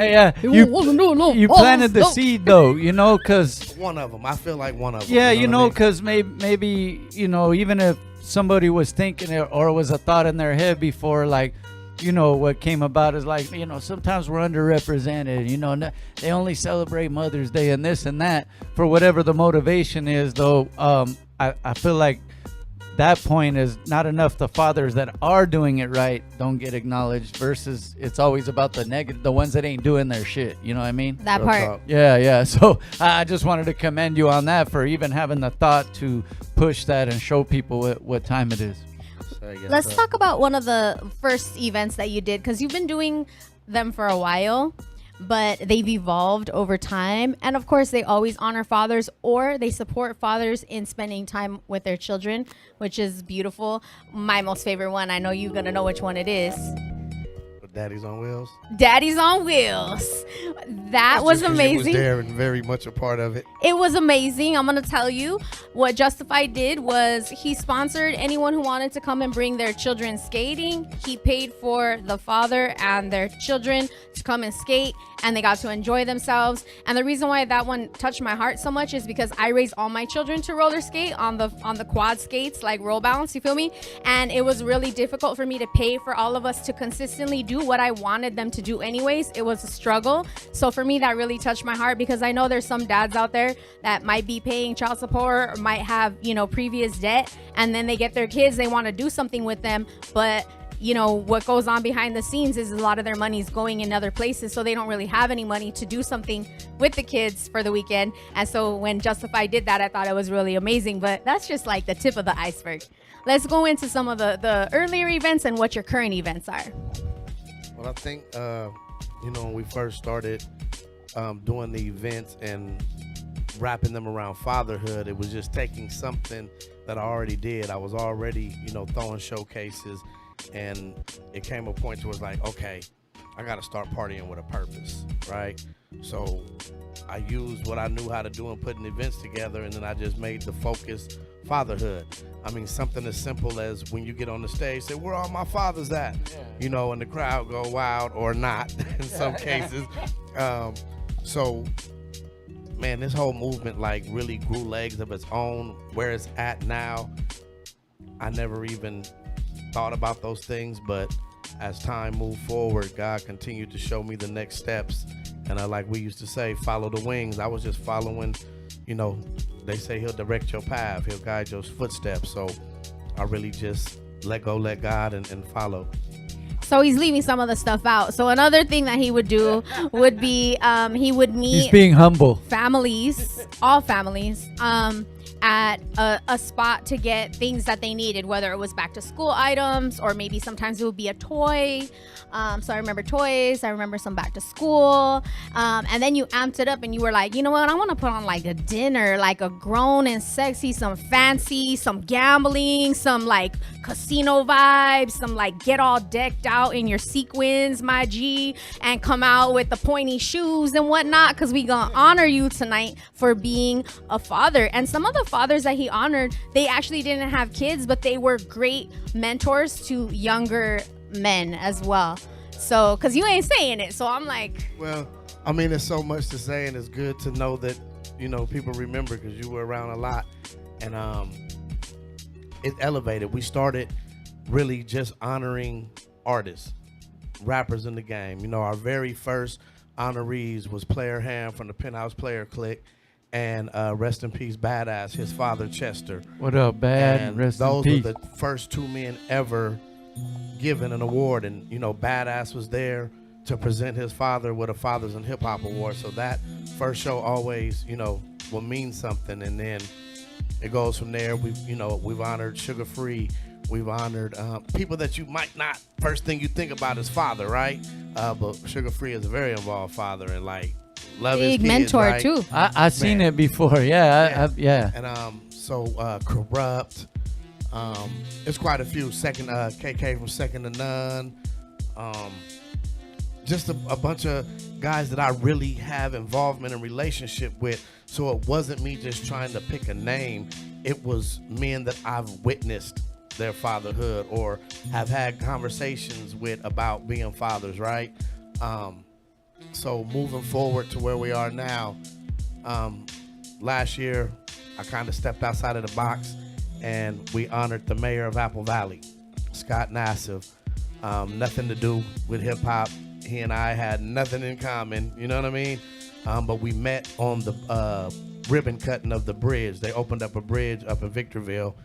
planted the seed, though, you know, because one of them. I feel like one of them. yeah, you know what I mean? because maybe, you know, even if somebody was thinking it or was a thought in their head before, like, you know, what came about is like, you know, sometimes we're underrepresented, you know, they only celebrate Mother's Day and this and that for whatever the motivation is, though. I feel like that point is not enough. The fathers that are doing it right don't get acknowledged versus it's always about the negative, the ones that ain't doing their shit. You know what I mean? That part. Yeah. So I just wanted to commend you on that for even having the thought to push that and show people what time it is. Let's talk about one of the first events that you did, because you've been doing them for a while, but they've evolved over time. And of course, they always honor fathers, or they support fathers in spending time with their children, which is beautiful. My most favorite one, I know you're going to know which one it is. Daddy's on Wheels. Daddy's on Wheels. That was amazing. He was there and very much a part of it. It was amazing. I'm going to tell you what Justified did was he sponsored anyone who wanted to come and bring their children skating. He paid for the father and their children to come and skate, and they got to enjoy themselves. And the reason why that one touched my heart so much is because I raised all my children to roller skate on the quad skates, like roll bounce, you feel me? And it was really difficult for me to pay for all of us to consistently do what I wanted them to do anyways. It was a struggle. So for me, that really touched my heart, because I know there's some dads out there that might be paying child support or might have, you know, previous debt, and then they get their kids, they want to do something with them, but you know what goes on behind the scenes is a lot of their money's going in other places, so they don't really have any money to do something with the kids for the weekend. And so when Justified did that, I thought it was really amazing. But that's just like the tip of the iceberg. Let's go into some of the earlier events and what your current events are. Well, I think you know, when we first started doing the events and wrapping them around fatherhood, it was just taking something that I already did. I was already, you know, throwing showcases, and it came a point where it's like, okay, I got to start partying with a purpose, right? So I used what I knew how to do in putting events together, and then I just made the focus fatherhood. I mean, something as simple as when you get on the stage, say, where are my fathers at? Yeah. You know, and the crowd go wild or not in some cases. So, man, this whole movement like really grew legs of its own. Where it's at now, I never even thought about those things, but as time moved forward, God continued to show me the next steps. And like we used to say, follow the wings. I was just following, you know, they say he'll direct your path, he'll guide your footsteps. So I really just let go, let God, and follow. So he's leaving some of the stuff out. So another thing that he would do would be he would meet He's being humble. families, all families, at a spot to get things that they needed, whether it was back to school items or maybe sometimes it would be a toy. So I remember toys, I remember some back to school. And then you amped it up and you were like, you know what, I want to put on like a dinner, like a grown and sexy, some fancy, some gambling, some like casino vibes, some like get all decked out in your sequins, my G, and come out with the pointy shoes and whatnot, because we gonna honor you tonight for being a father. And some of the fathers that he honored, they actually didn't have kids, but they were great mentors to younger men as well. So, because you ain't saying it, so I'm like, well, I mean, there's so much to say, and it's good to know that, you know, people remember because you were around a lot. And it elevated. We started really just honoring artists, rappers in the game. You know, our very first honorees was Player Ham from the Penthouse Player Clique, and rest in peace, Badass, his father Chester. What up, Bad? And Rest in those peace. were the first two men ever given an award, and you know, Badass was there to present his father with a Fathers in Hip Hop award. So that first show always, you know, will mean something, and then it goes from there. We've honored Sugar Free. We've honored people that you might not first thing you think about is father, right? But Sugar Free is a very involved father and like love his big kids, mentor right? too. I seen it before. Yeah. Yeah. And so Corrupt. It's quite a few. Second KK from Second to None. Just a bunch of guys that I really have involvement and relationship with. So it wasn't me just trying to pick a name. It was men that I've witnessed their fatherhood or have had conversations with about being fathers, right? So moving forward to where we are now, last year I kind of stepped outside of the box and we honored the mayor of Apple Valley, Scott Nassif. Nothing to do with hip hop. He and I had nothing in common, you know what I mean? But we met on the ribbon cutting of the bridge. They opened up a bridge up in Victorville,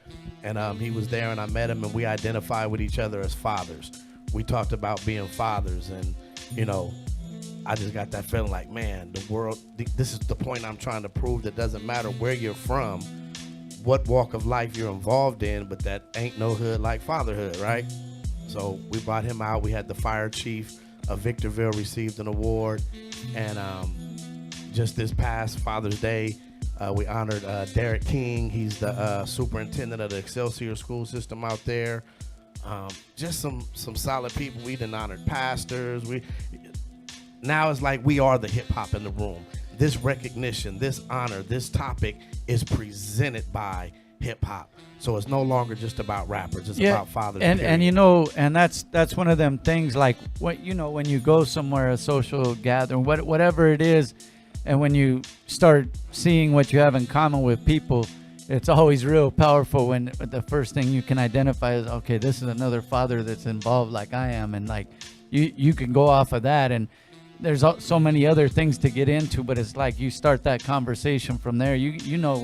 and he was there, and I met him, and we identified with each other as fathers. We talked about being fathers, and, you know, I just got that feeling like, man, the world, this is the point I'm trying to prove, that doesn't matter where you're from, what walk of life you're involved in, but that ain't no hood like fatherhood, right? So we brought him out. We had the fire chief of Victorville received an award, and just this past Father's Day, we honored Derek King. He's the superintendent of the Excelsior school system out there. Just some solid people. We done honored pastors. Now it's like we are the hip hop in the room. This recognition, this honor, this topic is presented by hip hop. So it's no longer just about rappers. It's about fathers. And you know, and that's one of them things, like what, you know, when you go somewhere, a social gathering, whatever it is, and when you start seeing what you have in common with people, it's always real powerful when the first thing you can identify is, okay, this is another father that's involved like I am, and like you can go off of that, and there's so many other things to get into, but it's like you start that conversation from there. You know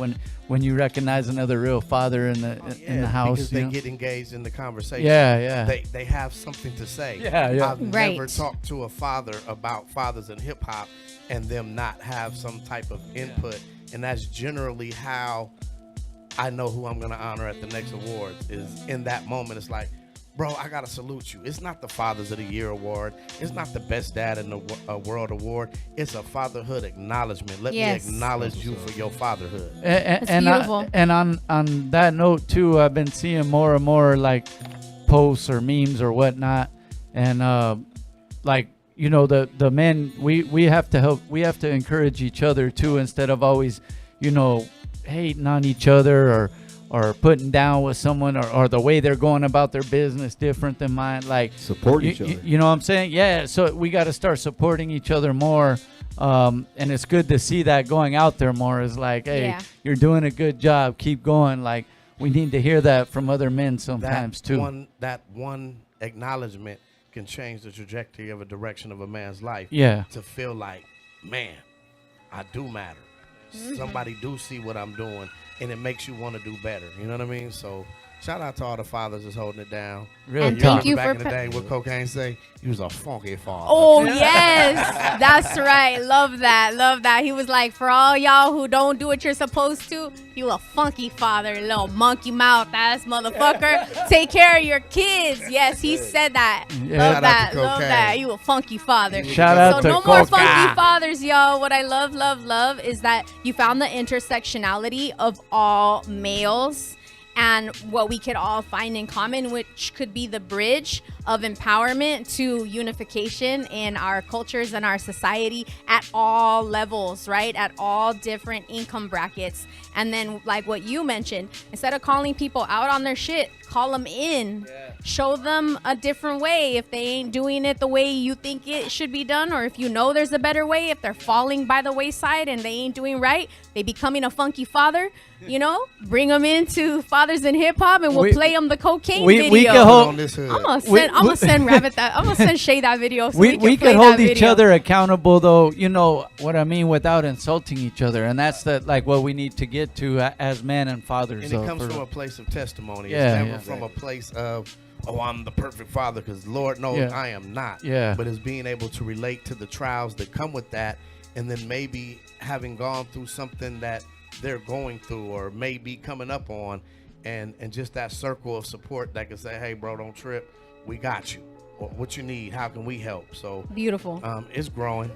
when you recognize another real father in the house, because they get engaged in the conversation. Yeah. They have something to say. Yeah. I've never talked to a father about fathers in hip hop and them not have some type of input, and that's generally how I know who I'm gonna honor at the next awards. Is in that moment, it's like, bro, I gotta salute you. It's not the Fathers of the Year award. It's not the best dad in the world award. It's a fatherhood acknowledgement. Let me acknowledge you for your fatherhood. And on that note too, I've been seeing more and more like posts or memes or whatnot, and like, you know, the men, we have to help. We have to encourage each other too, instead of always, you know, hating on each other or putting down with someone, or the way they're going about their business different than mine. Like support each other. You know what I'm saying? Yeah. So we got to start supporting each other more. And it's good to see that going out there more. Is like, hey, you're doing a good job. Keep going. Like, we need to hear that from other men sometimes too. That one acknowledgement can change the trajectory of a direction of a man's life. Yeah. To feel like, man, I do matter. Somebody do see what I'm doing, and it makes you want to do better. You know what I mean? So shout out to all the fathers that's holding it down. Really And thank you back for in the day, what Cocaine say? He was a funky father. Oh, yes. That's right. Love that. Love that. He was like, for all y'all who don't do what you're supposed to, you a funky father, little monkey mouth ass motherfucker. Take care of your kids. Yes, he said that. Yeah. Love Shout out that. to Love Cocaine. that. You a funky father. Shout out to no more Coca. funky fathers, y'all. What I love, love, love is that you found the intersectionality of all males and what we could all find in common, which could be the bridge of empowerment to unification in our cultures and our society at all levels, right? At all different income brackets. And then, like what you mentioned, instead of calling people out on their shit, call them in. Show them a different way if they ain't doing it the way you think it should be done, or if you know there's a better way, if they're falling by the wayside and they ain't doing right, they becoming a funky father, you know, bring them into Fathers in Hip Hop and we'll play them the Cocaine video. We can hold. I'm gonna send Rabbit that. I'm gonna send Shaye that video. So We can could hold that each video. other accountable, though. You know what I mean, without insulting each other, and that's like what we need to get to as men and fathers. And it comes from a place of testimony. Yeah, It's never from a place of, oh, I'm the perfect father, because Lord knows I am not. Yeah. But it's being able to relate to the trials that come with that, and then maybe having gone through something that they're going through or maybe coming up on, and just that circle of support that can say, hey, bro, don't trip. We got you. Or what you need, how can we help? So beautiful. It's growing.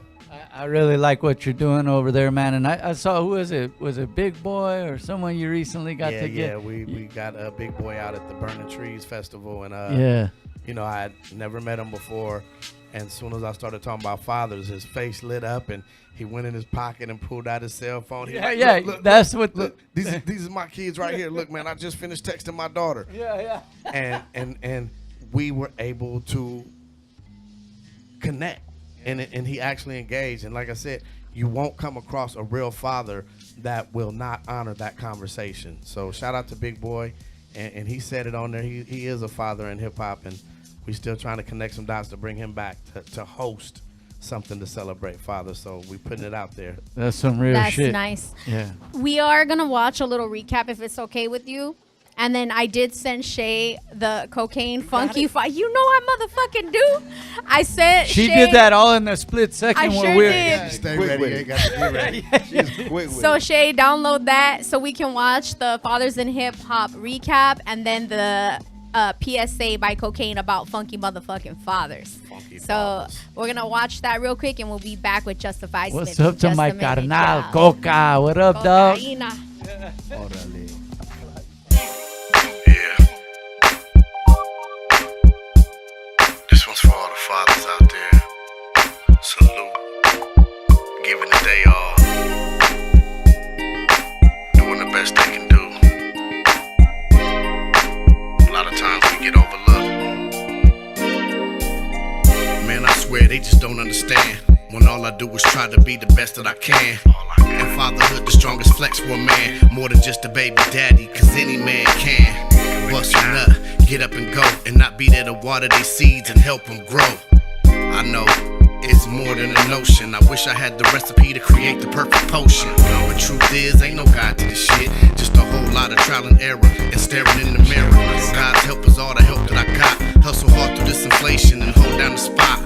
I really like what you're doing over there, man. And I saw, who is it? Was it Big Boy or someone you recently got to get? Yeah, we got a Big Boy out at the Burning Trees Festival, and you know, I had never met him before, and as soon as I started talking about fathers, his face lit up, and he went in his pocket and pulled out his cell phone. He look, that's look, what. Look, these are my kids right here. Look, man, I just finished texting my daughter. Yeah. And we were able to connect, and he actually engaged. And like I said, you won't come across a real father that will not honor that conversation. So shout out to Big Boy, and he said it on there. He is a father in hip hop, and we still trying to connect some dots to bring him back to host something to celebrate fathers. So we putting it out there. That's some real shit. That's nice. Yeah. We are gonna watch a little recap if it's okay with you. And then I did send Shaye the Cocaine Funky Fight. You know I motherfucking do. I said She Shaye, did that all in a split second. I when sure we're did. Stay ready. You ain't got to be ready. She's quick with So it. Shaye, download that so we can watch the Fathers in Hip Hop recap and then the PSA by Cocaine about funky motherfucking fathers. We're gonna watch that real quick and we'll be back with Justified What's Smith up in to just my a minute, carnal, y'all. Coca? What up, dog? Cocaína. This one's for all the fathers out there. Salute. Giving the day off. Doing the best they can do. A lot of times we get overlooked. Man, I swear they just don't understand. When all I do is try to be the best that I can. And fatherhood the strongest flex for a man. More than just a baby daddy, cause any man can. Bust your nut, get up and go. And not be there to water these seeds and help them grow. I know it's more than a notion. I wish I had the recipe to create the perfect potion. But truth is, ain't no guide to this shit. Just a whole lot of trial and error and staring in the mirror. God's help is all the help that I got. Hustle hard through this inflation and hold down the spot.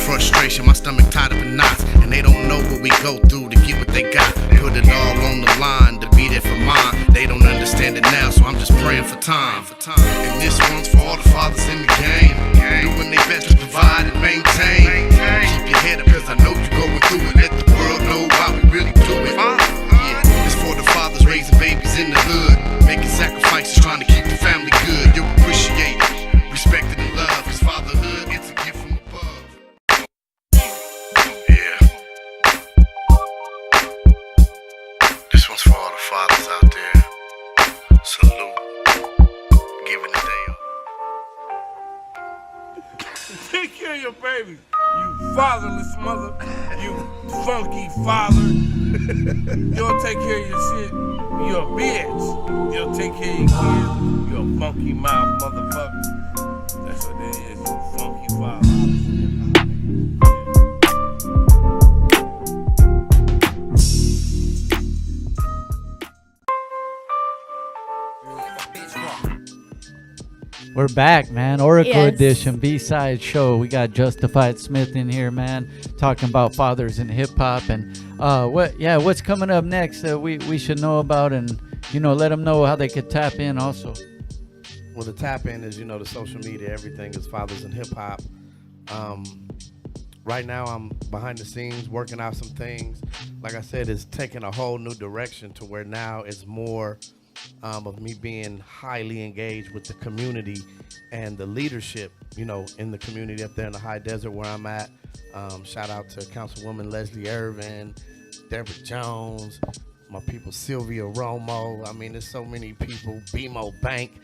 Frustration, my stomach tied up in knots. And they don't know what we go through to get what they got. Put it all on the line to be there for mine. They don't understand it now, so I'm just praying for time. And this one's for all the fathers in the game. Doing their best to provide and maintain. Keep your head up, cause I know you're going through it. Let the world know why we really do it. Yeah, it's for the fathers raising babies in the hood. Making sacrifices, trying to keep the family good. You're appreciated, respected and loved. Cause fatherhood, it's a gift from above. Yeah. This one's for all the fathers out there. Salute. Giving the day off. Take care of your baby, you fatherless mother, you funky father. You don't take care of your shit, you're a bitch. You don't take care of your kids, you're a funky mouth motherfucker. That's what that is, you funky father. We're back, man. Oracle Yes. Edition, B-side show. We got Justified Smith in here, man, talking about fathers in hip hop and what's coming up next that we should know about, and let them know how they could tap in also. Well, the tap in is the social media. Everything is fathers in hip hop. Right now, I'm behind the scenes working out some things. Like I said, it's taking a whole new direction to where now it's more of me being highly engaged with the community and the leadership, in the community up there in the high desert where I'm at. Shout out to Councilwoman Leslie Irvin, Deborah Jones, my people Sylvia Romo. I mean, there's so many people. BMO Bank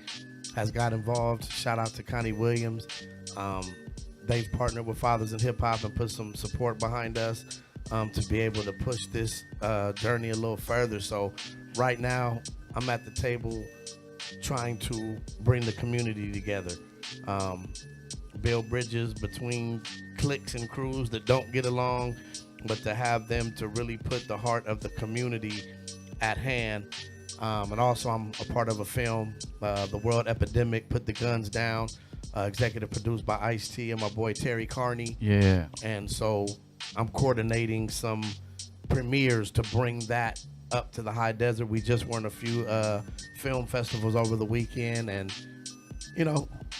has got involved. Shout out to Connie Williams. They've partnered with Fathers in Hip Hop and put some support behind us to be able to push this journey a little further. So right now, I'm at the table trying to bring the community together, build bridges between cliques and crews that don't get along, but to have them to really put the heart of the community at hand. And also I'm a part of a film, The World Epidemic, Put the Guns Down, executive produced by Ice-T and my boy Terry Carney. Yeah. And so I'm coordinating some premieres to bring that up to the high desert. We just won a few film festivals over the weekend, and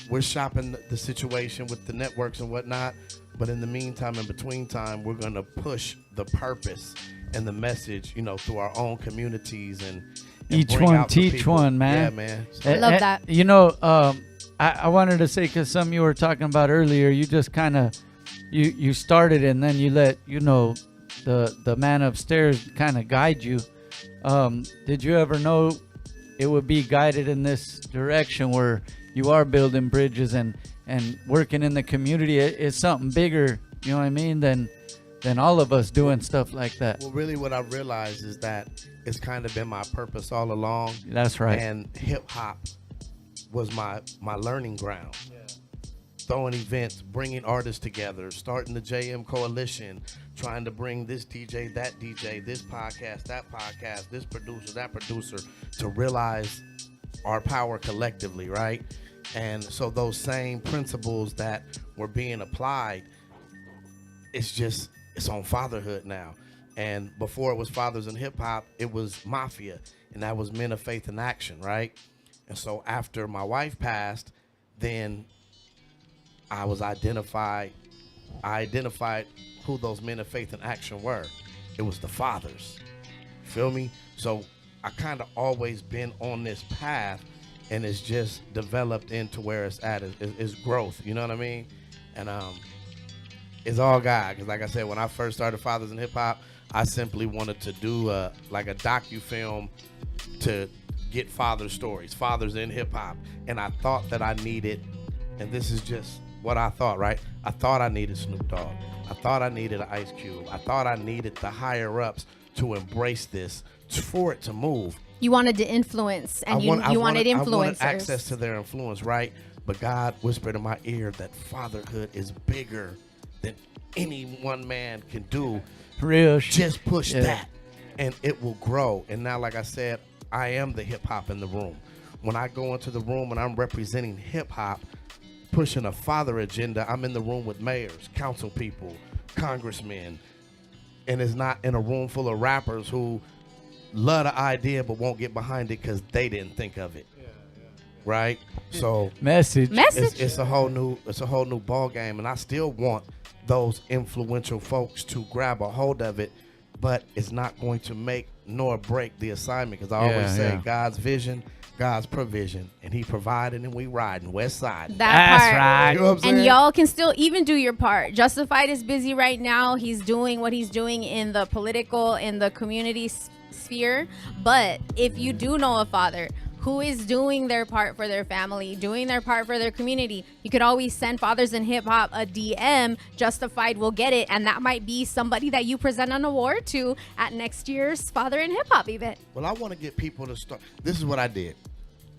we're shopping the situation with the networks and whatnot. But in the meantime, in between time, we're going to push the purpose and the message, through our own communities and each bring one out the teach people. one, man. Yeah, man. I love that. I wanted to say, because some you were talking about earlier, you just kind of you started and then you let the man upstairs kind of guide you. Did you ever know it would be guided in this direction where you are building bridges and working in the community? It's something bigger, you know what I mean, than all of us doing stuff like that. Well, really what I realized is that it's kind of been my purpose all along. That's right. And hip hop was my learning ground. Throwing events, bringing artists together, starting the JM Coalition, trying to bring this DJ, that DJ, this podcast, this producer, that producer, to realize our power collectively, right? And so those same principles that were being applied, it's on fatherhood now. And before it was Fathers in Hip Hop, it was Mafia, and that was Men of Faith in Action, right? And so after my wife passed, then I identified who those men of faith and action were. It was the fathers. Feel me? So I kind of always been on this path, and it's just developed into where it's at. It's growth, you know what I mean? And it's all God. Because like I said, when I first started Fathers in Hip Hop, I simply wanted to do like a docu-film to get father stories, fathers in hip hop. And I thought that I needed, and this is just what I thought, right? I thought I needed Snoop Dogg. I thought I needed an Ice Cube. I thought I needed the higher ups to embrace this, for it to move. You wanted to influence, and you wanted influencers. I wanted access to their influence, right? But God whispered in my ear that fatherhood is bigger than any one man can do. Real Just push that, and it will grow. And now, like I said, I am the hip hop in the room. When I go into the room and I'm representing hip hop, pushing a father agenda, I'm in the room with mayors, council people, congressmen, and it's not in a room full of rappers who love the idea but won't get behind it because they didn't think of it. Right? So message. It's a whole new ball game, and I still want those influential folks to grab a hold of it, but it's not going to make nor break the assignment, because I always say God's vision, God's provision, and He provided, and we riding West Side. That's right. You know what I'm saying? And y'all can still even do your part. Justified is busy right now. He's doing what he's doing in the political, in the community sphere. But if you do know a father who is doing their part for their family, doing their part for their community, you could always send Fathers in Hip Hop a DM. Justified will get it, and that might be somebody that you present an award to at next year's Father in Hip Hop event. Well, I want to get people to start. This is what I did,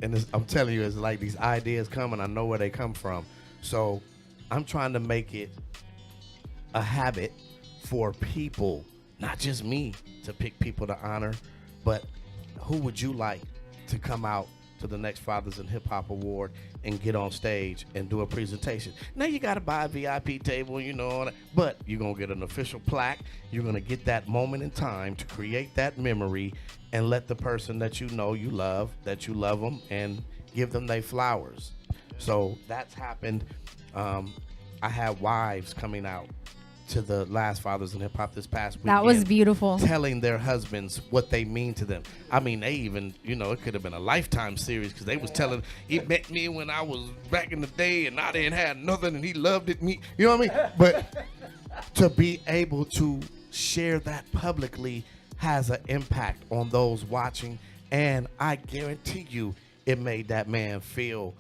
and I'm telling you, it's like these ideas come, and I know where they come from. So I'm trying to make it a habit for people, not just me, to pick people to honor, but who would you like to come out to the next Fathers in Hip Hop Award and get on stage and do a presentation. Now you gotta buy a VIP table, you know, but you're gonna get an official plaque. You're gonna get that moment in time to create that memory and let the person that you know you love, that you love them, and give them their flowers. So that's happened. I had wives coming out to the last Fathers in Hip Hop this past weekend. That was beautiful. Telling their husbands what they mean to them. I mean, they even, you know, it could have been a Lifetime series because they was telling, he met me when I was back in the day and I didn't have nothing and he loved it. Me, you know what I mean? But to be able to share that publicly has an impact on those watching, and I guarantee you it made that man feel,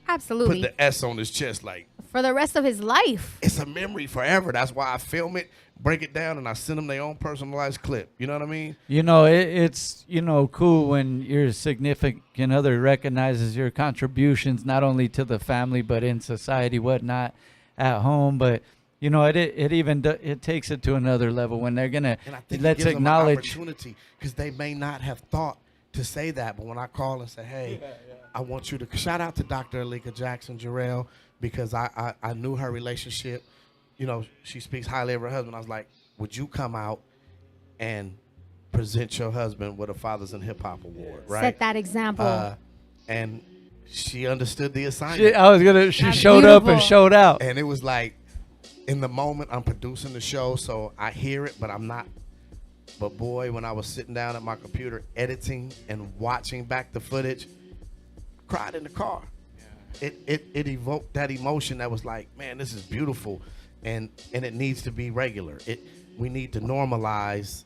absolutely, put the S on his chest, like, for the rest of his life. it's a memory forever. That's why I film it, break it down, and I send them their own personalized clip. You know what I mean? You know, it's, you know, cool when your significant other recognizes your contributions, not only to the family, but in society, whatnot, at home. But, you know, it even it takes it to another level when they're going to, And I think let's it gives acknowledge. them an opportunity because they may not have thought to say that. But when I call and say, hey, I want you to shout out to Dr. Alika Jackson Jarrell, because I knew her relationship. You know, she speaks highly of her husband. I was like, would you come out and present your husband with a Fathers in Hip Hop Award, right? Set that example. And she understood the assignment. She showed up and showed out. And it was like, in the moment, I'm producing the show, so I hear it, but I'm not. But boy, when I was sitting down at my computer editing and watching back the footage, cried in the car. It evoked that emotion that was like, man, this is beautiful, and it needs to be regular. We need to normalize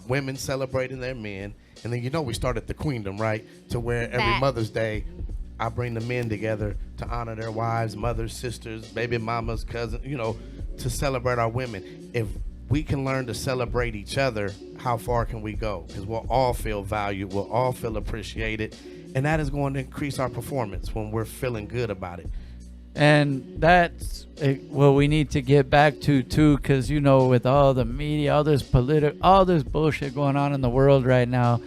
women celebrating their men, and then, you know, we start at the queendom, right? To where every Mother's Day, I bring the men together to honor their wives, mothers, sisters, baby mamas, cousins, you know, to celebrate our women. If we can learn to celebrate each other, how far can we go? Because we'll all feel valued, we'll all feel appreciated, and that is going to increase our performance when we're feeling good about it. And that's what we need to get back to too, because, you know, with all the media, all this bullshit going on in the world right now,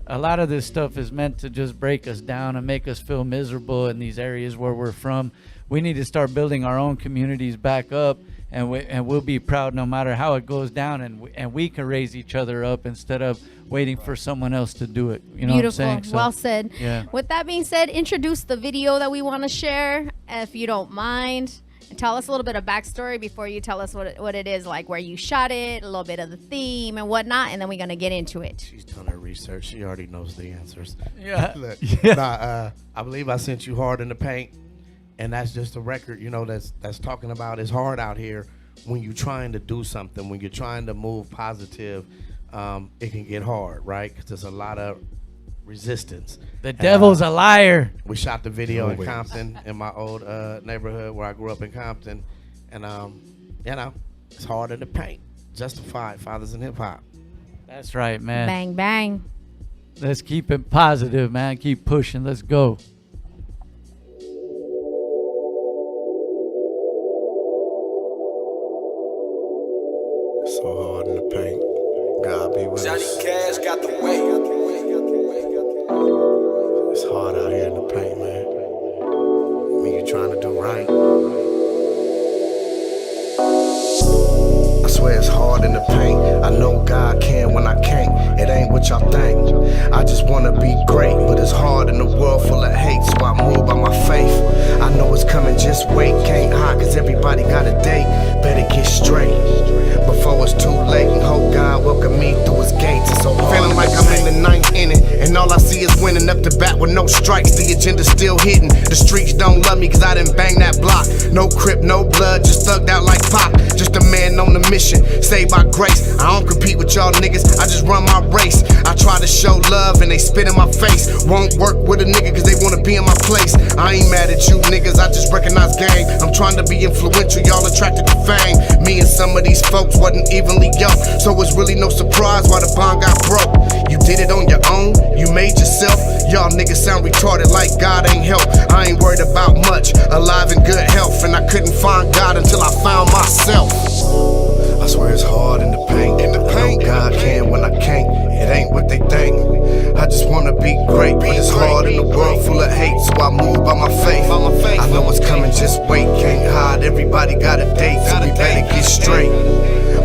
a lot of this stuff is meant to just break us down and make us feel miserable in these areas where we're from. We need to start building our own communities back up, and we'll be proud no matter how it goes down, and we can raise each other up instead of waiting for someone else to do it. You know Beautiful. what I'm saying? So, well said. Yeah. With that being said, introduce the video that we want to share, if you don't mind. And tell us a little bit of backstory before you tell us what it is, like where you shot it, a little bit of the theme and whatnot, and then we're going to get into it. She's done her research. She already knows the answers. Yeah. Look, Yeah. I believe I sent you Hard in the Paint, and that's just a record, you know, that's talking about it's hard out here when you're trying to do something, when you're trying to move positive. It can get hard, right? Because there's a lot of resistance. The devil's a liar. We shot the video Always. in Compton, in my old neighborhood where I grew up in Compton, and you know, it's hard in the paint. Justified, Fathers in Hip Hop. That's right, man. Bang, bang. Let's keep it positive, man. Keep pushing. Let's go. So hard in the paint. God be with Johnny us. Cash got the way. It's hard out here in the paint, man. When you trying to do right. I swear it's hard in the paint. I know God can when I can't. It ain't what y'all think. I just wanna be great, but it's hard in a world full of hate, so I move by my faith. I know it's coming, just wait. Can't hide, cause everybody got a date. Better get straight before it's too late, and hope God welcome me through his gates. It's so hard. Feeling like I'm in the ninth inning, and all I see is winning up to bat with no strikes. The agenda's still hidden. The streets don't love me cause I didn't bang that block. No crip, no blood, just thugged out like Pop. Just a man on the mission, saved by grace. I don't compete with y'all niggas, I just run my race. I try to show love and they spit in my face. Won't work with a nigga cause they wanna be in my place. I ain't mad at you niggas, I just recognize game. I'm trying to be influential, y'all attracted to fame. Me and some of these folks wasn't evenly yoked, so it's really no surprise why the bond got broke. You did it on your own, you made yourself. Y'all niggas sound retarded like God ain't help. I ain't worried about much, alive in good health, and I couldn't find God until I found myself. I swear it's hard in the paint. I know God can when I can't. It ain't what they think. I just wanna be great, but it's hard in a world full of hate, so I move by my faith. I know what's coming, just wait, can't hide. Everybody got a date, so we better get straight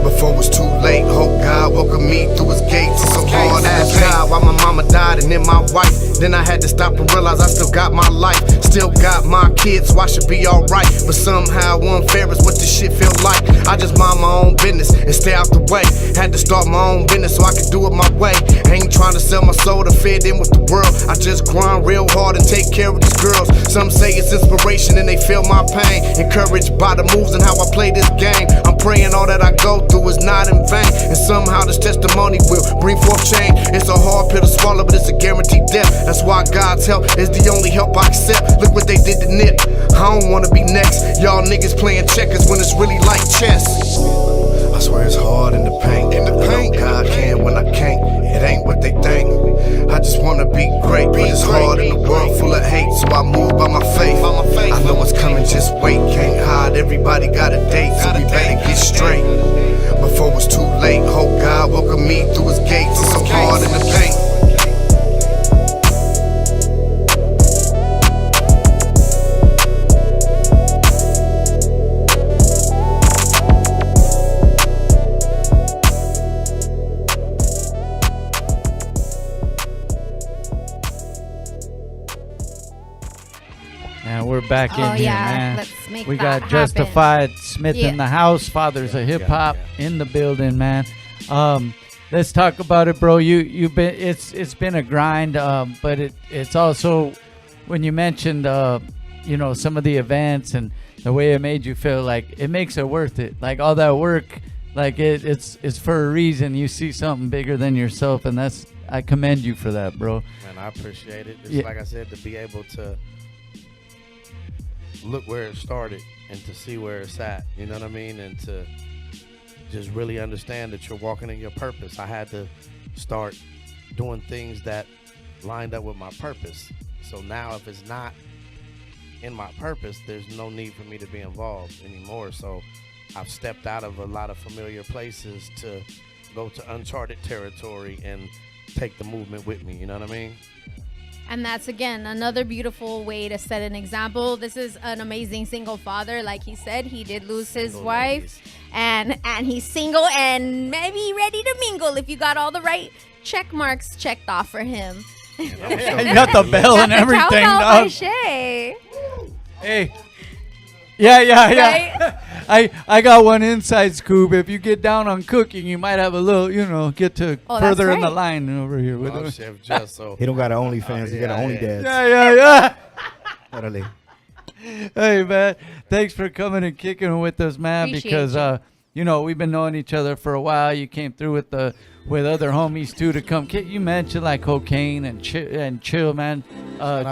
before it's too late. Hope God welcome me through his gates. It's so hard to ask God why my mama died and then my wife. Then I had to stop and realize I still got my life, still got my kids, so I should be alright. But somehow unfair is what this shit feel like. I just mind my own business and stay out the way. Had to start my own business so I could do it my way. Ain't trying to sell my soul to fit in with the world. I just grind real hard and take care of these girls. Some say it's inspiration and they feel my pain. Encouraged by the moves and how I play this game. I'm praying all that I go through is not in vain, and somehow this testimony will bring forth change. It's a hard pill to swallow, but it's a guaranteed death. That's why God's help is the only help I accept. Look what they did to Nip. I don't wanna be next. Y'all niggas playing checkers when it's really like chess. I swear it's hard in the paint. I know God can when I can't. It ain't what they think. I just wanna be great, but it's hard in a world full of hate, so I move by my faith. I know what's coming, just wait, can't hide. Everybody got a date, so we better get straight before it's too late. Hope God welcome me through his gates. It's so hard in the paint. And we're back in here, man. Let's make we that got Justified Smith Yeah. in the house. Fathers of hip hop in the building, man. Let's talk about it, bro. You've been it's been a grind, but it's also when you mentioned some of the events and the way it made you feel, like it makes it worth it. Like all that work, like it's for a reason. You see something bigger than yourself, and I commend you for that, bro. Man, I appreciate it. Just like I said, to be able to look where it started and to see where it's at, you know what I mean? And to just really understand that you're walking in your purpose. I had to start doing things that lined up with my purpose. So now if it's not in my purpose, there's no need for me to be involved anymore. So I've stepped out of a lot of familiar places to go to uncharted territory and take the movement with me, you know what I mean? And that's, again, another beautiful way to set an example. This is an amazing single father. Like he said, he did lose his wife. And he's single and maybe ready to mingle if you got all the right check marks checked off for him. You got the bell and everything, dog. Shaye. Hey. Yeah. I got one inside scoop. If you get down on cooking, you might have a little, get to further in the line over here with him. Chef Just, so he don't got an OnlyFans. He got an OnlyDads. Yeah. Totally. Hey, man. Thanks for coming and kicking it with us, man. Appreciate because we've been knowing each other for a while. You came through with other homies too to come. You mentioned like cocaine and chill, man.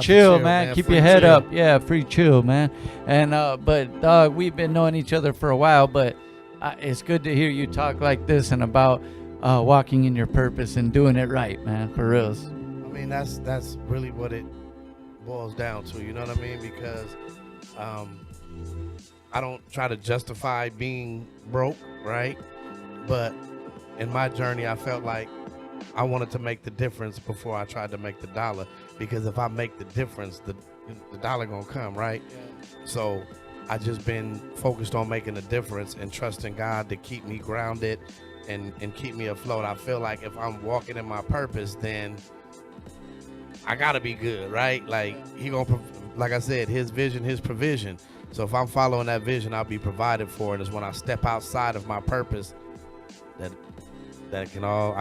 Chill, man. Keep your head up. Yeah, free chill, man. And but dog, we've been knowing each other for a while. But it's good to hear you talk like this and about walking in your purpose and doing it right, man. For reals. I mean, that's really what it boils down to. You know what I mean? Because I don't try to justify being broke, right? But in my journey, I felt like I wanted to make the difference before I tried to make the dollar. Because if I make the difference, the dollar gonna come, right? Yeah. So I just been focused on making a difference and trusting God to keep me grounded and keep me afloat. I feel like if I'm walking in my purpose, then I gotta be good, right? Like like I said, his vision, his provision. So if I'm following that vision, I'll be provided for. And it's when I step outside of my purpose that I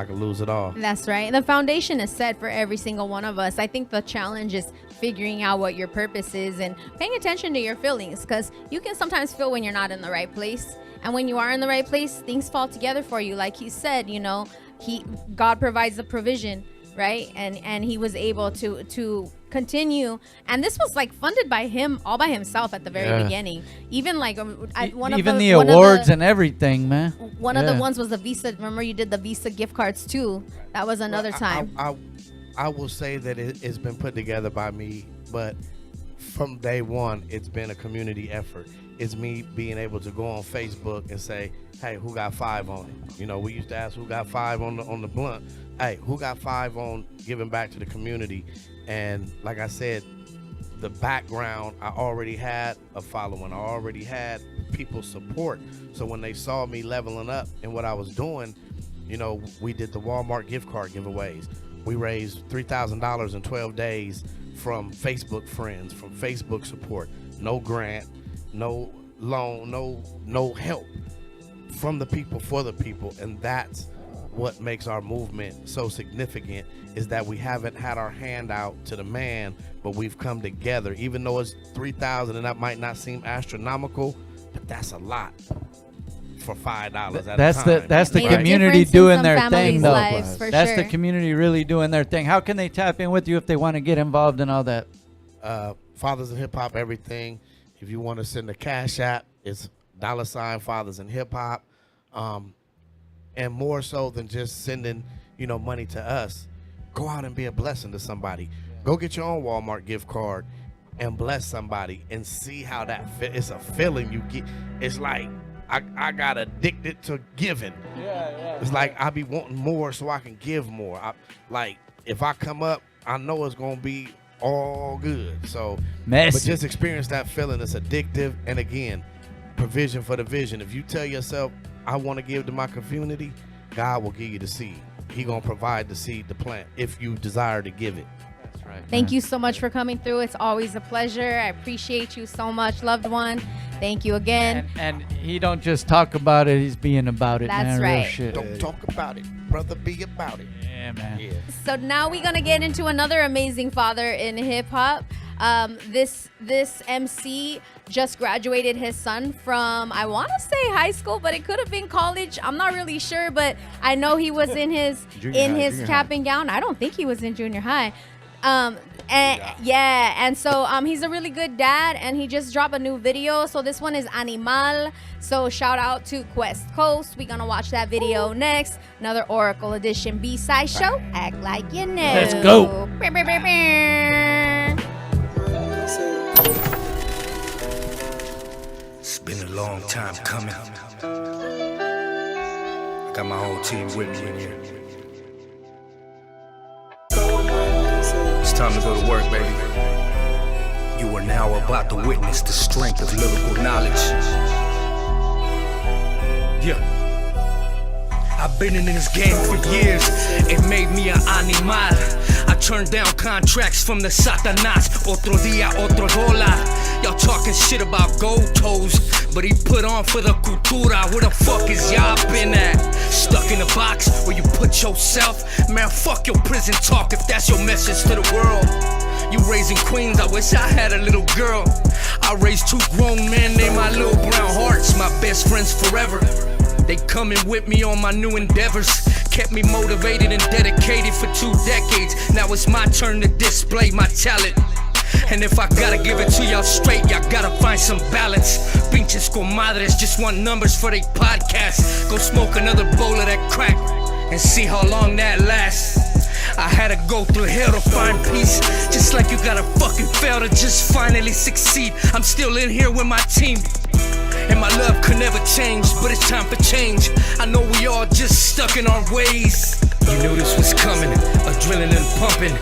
can lose it all. That's right. The foundation is set for every single one of us. I think the challenge is figuring out what your purpose is and paying attention to your feelings, because you can sometimes feel when you're not in the right place. And when you are in the right place, things fall together for you. Like he said, God provides the provision, right? And he was able to continue. And this was like funded by him all by himself at the very beginning. Even like the awards and everything, man. One of the ones was the Visa. Remember you did the Visa gift cards too. That was another time. I will say that it's been put together by me, but from day one, it's been a community effort. is me being able to go on Facebook and say, hey, who got 5 on it? You know, we used to ask who got 5 on the blunt. Hey, who got 5 on giving back to the community? And like I said, the background, I already had a following. I already had people's support. So when they saw me leveling up and what I was doing, you know, we did the Walmart gift card giveaways. We raised $3,000 in 12 days from Facebook friends, from Facebook support. No grant, no loan, no help. From the people, for the people. And that's what makes our movement so significant, is that we haven't had our hand out to the man, but we've come together. Even though it's 3,000 and that might not seem astronomical, but that's a lot for $5 at a time. That's the Made a community difference in doing some their families' thing, though. lives, for That's sure. the community really doing their thing. How can they tap in with you if they want to get involved in all that? Fathers in Hip Hop, everything. If you want to send a cash app, it's $ Fathers in Hip Hop. And more so than just sending, you know, money to us, go out and be a blessing to somebody. Go get your own Walmart gift card and bless somebody and see how that it's a feeling you get. It's like I got addicted to giving. It's like I be wanting more so I can give more. Like if I come up, I know it's gonna be all good. So but just experience that feeling. It's addictive. And again, provision for the vision. If you tell yourself, I want to give to my community, God will give you the seed. He gonna provide the seed to plant if you desire to give it. That's right. Thank you so much for coming through. It's always a pleasure. I appreciate you so much, loved one. Thank you again. And he don't just talk about it, he's being about it, That's man. right. Real shit. Don't talk about it, brother. Be about it. Yeah, man. Yeah. So now we're gonna get into another amazing father in hip hop. This MC just graduated his son from, I want to say high school, but it could have been college. I'm not really sure, but I know he was in his Junior cap high. and gown. I don't think he was in junior high. And so he's a really good dad, and he just dropped a new video. So this one is Animal. So shout out to Quest Coast. We're gonna watch that video next. Another Oracle Edition B-side show. Act like you know. Let's go. It's been a long time coming. I got my whole team with me in here. It's time to go to work, baby. You are now about to witness the strength of lyrical knowledge. Yeah. I've been in this game for years. It made me an animal. I turned down contracts from the Satanas. Otro dia, otro dólar. Y'all talking shit about gold toes, but he put on for the cultura. Where the fuck is y'all been at? Stuck in a box where you put yourself? Man, fuck your prison talk if that's your message to the world. You raising queens, I wish I had a little girl. I raised 2 grown men named my little brown hearts, my best friends forever. They coming with me on my new endeavors. Kept me motivated and dedicated for 2 decades. Now it's my turn to display my talent. And if I gotta give it to y'all straight, y'all gotta find some balance. Pinches comadres just want numbers for they podcast. Go smoke another bowl of that crack and see how long that lasts. I had to go through hell to find peace. Just like you gotta fucking fail to just finally succeed. I'm still in here with my team. And my love could never change, but it's time for change. I know we all just stuck in our ways. You knew this was coming, adrenaline pumping.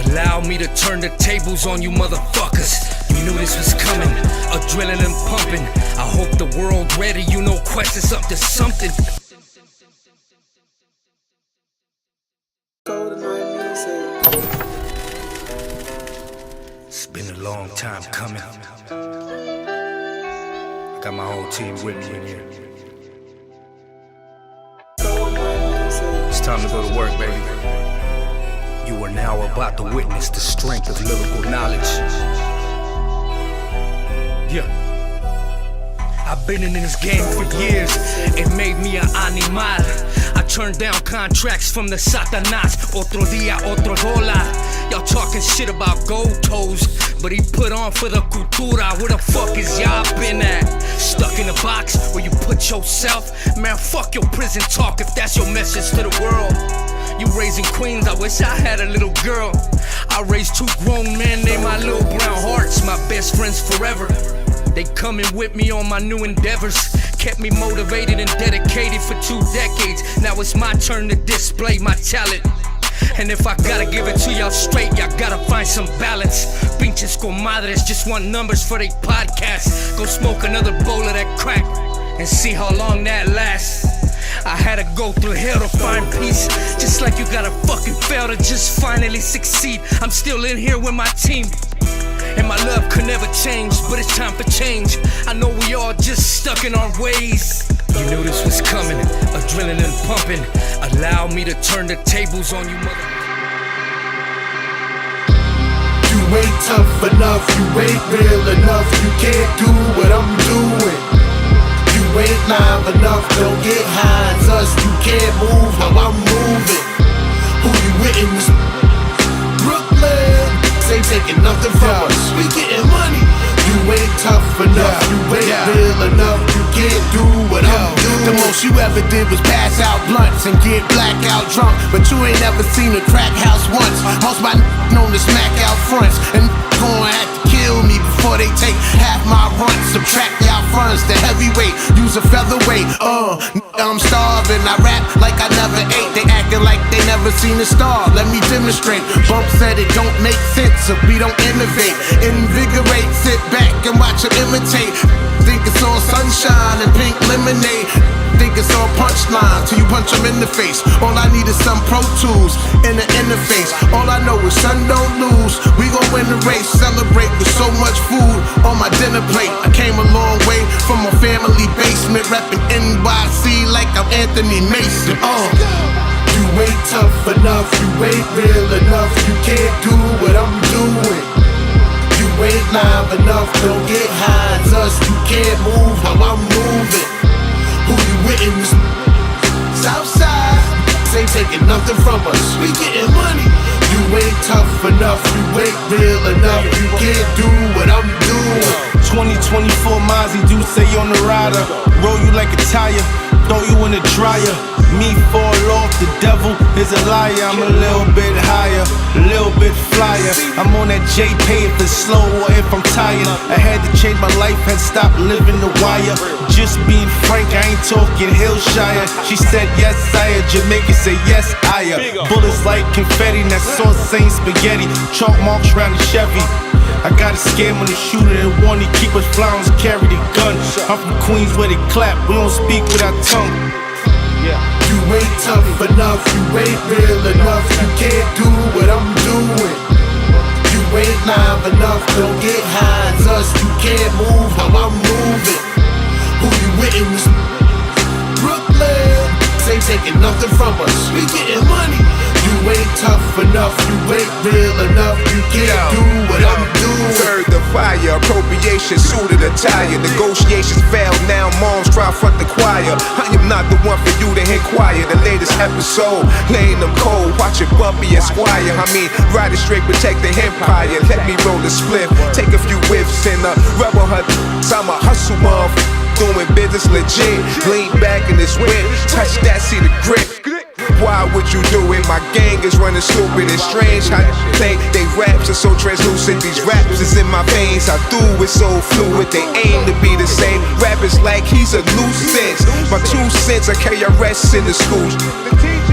Allow me to turn the tables on you motherfuckers. You knew this was coming, adrenaline pumping. I hope the world ready, you know Quest is up to something. It's been a long time coming. Got my whole team with me in here. It's time to go to work, baby. You are now about to witness the strength of lyrical knowledge. Yeah. I've been in this game for years. It made me an animal. I turned down contracts from the Satanas. Otro dia, otro dólar. Y'all talking shit about gold toes, but he put on for the cultura. Where the fuck is y'all been at? Stuck in a box where you put yourself? Man, fuck your prison talk if that's your message to the world. You raising queens, I wish I had a little girl. I raised 2 grown men named my little brown hearts, my best friends forever. They coming with me on my new endeavors. Kept me motivated and dedicated for 2 decades. Now it's my turn to display my talent. And if I gotta give it to y'all straight, y'all gotta find some balance. Pinches comadres just want numbers for they podcast. Go smoke another bowl of that crack and see how long that lasts. I had to go through hell to find peace. Just like you gotta fucking fail to just finally succeed. I'm still in here with my team. And my love could never change, but it's time for change. I know we all just stuck in our ways. You knew this was coming, adrenaline pumping. Allow me to turn the tables on you, mother. You ain't tough enough, you ain't real enough. You can't do what I'm doing. You ain't live enough, don't get high as us. You can't move how I'm moving. Who you with? Brooklyn, ain't taking nothing from us. We getting money. You ain't tough enough, you ain't real enough. You can't do what I'm doing. The most you ever did was pass out blunts and get blackout drunk, but you ain't never seen a crack house once. House my known to smack out fronts, and gonna have to kill me before they take half my runs. Subtract y'all fronts, the heavyweight, use a featherweight. I'm starving, I rap like I never ate. They acting like they never seen a star. Let me demonstrate. Bump said it don't make sense if we don't innovate. Invigorate, sit back and watch them imitate. Think it's all sunshine and pink lemonade. Think it's all punchlines till you punch them in the face. All I need is some Pro Tools in the interface. All I know is son don't lose. We gon' win the race, celebrate with so much food on my dinner plate. I came a long way from a family basement, rapping NYC like I'm Anthony Mason. You ain't tough enough, you ain't real enough. You can't do what I'm doing. You ain't live enough, don't get high as us. You can't move how I'm moving. Who you with? Southside, ain't taking nothing from us. We getting money. You ain't tough enough, you ain't real enough. You can't do what I'm doing. 2024 Mozzie, do say on the rider. Roll you like a tire, throw you in the dryer. Me fall off, the devil is a liar. I'm a little bit higher, a little bit flyer. I'm on that J-Pay if it's slow or if I'm tired. I had to change my life, had stopped living the wire. Just being frank, I ain't talking Hillshire. She said yes, I Jamaican say yes, I bullets like confetti, that sauce ain't spaghetti. Chalk marks round the Chevy. I got a scam when the shooter and warning, keep us flowers, carry the gun. I'm from Queens where they clap, we don't speak with our tongue. You ain't tough enough, you ain't real enough. You can't do what I'm doing. You ain't live enough, don't get high as us. You can't move how I'm moving. Who you with? Brooklyn, ain't taking nothing from us. We getting money. You ain't tough enough, you ain't real enough. You can't do what I'm doing. Third the fire, appropriation, suited attire. Negotiations failed, now moms try front the choir. I am not the one for you to inquire. The latest episode, laying them cold, watching Bumpy and Squire. I mean, riding straight, protect the empire. Let me roll the split, take a few whiffs and rub on her. I'm a hustle motherfucker, doing business legit. Lean back in this whip, touch that, see the grip. Why would you do it? My gang is running stupid. It's strange how you think they raps are so translucent. These raps is in my veins. I do it so fluid. They aim to be the same. Rappers like he's a nuisance. My 2 cents, I KRS in the schools.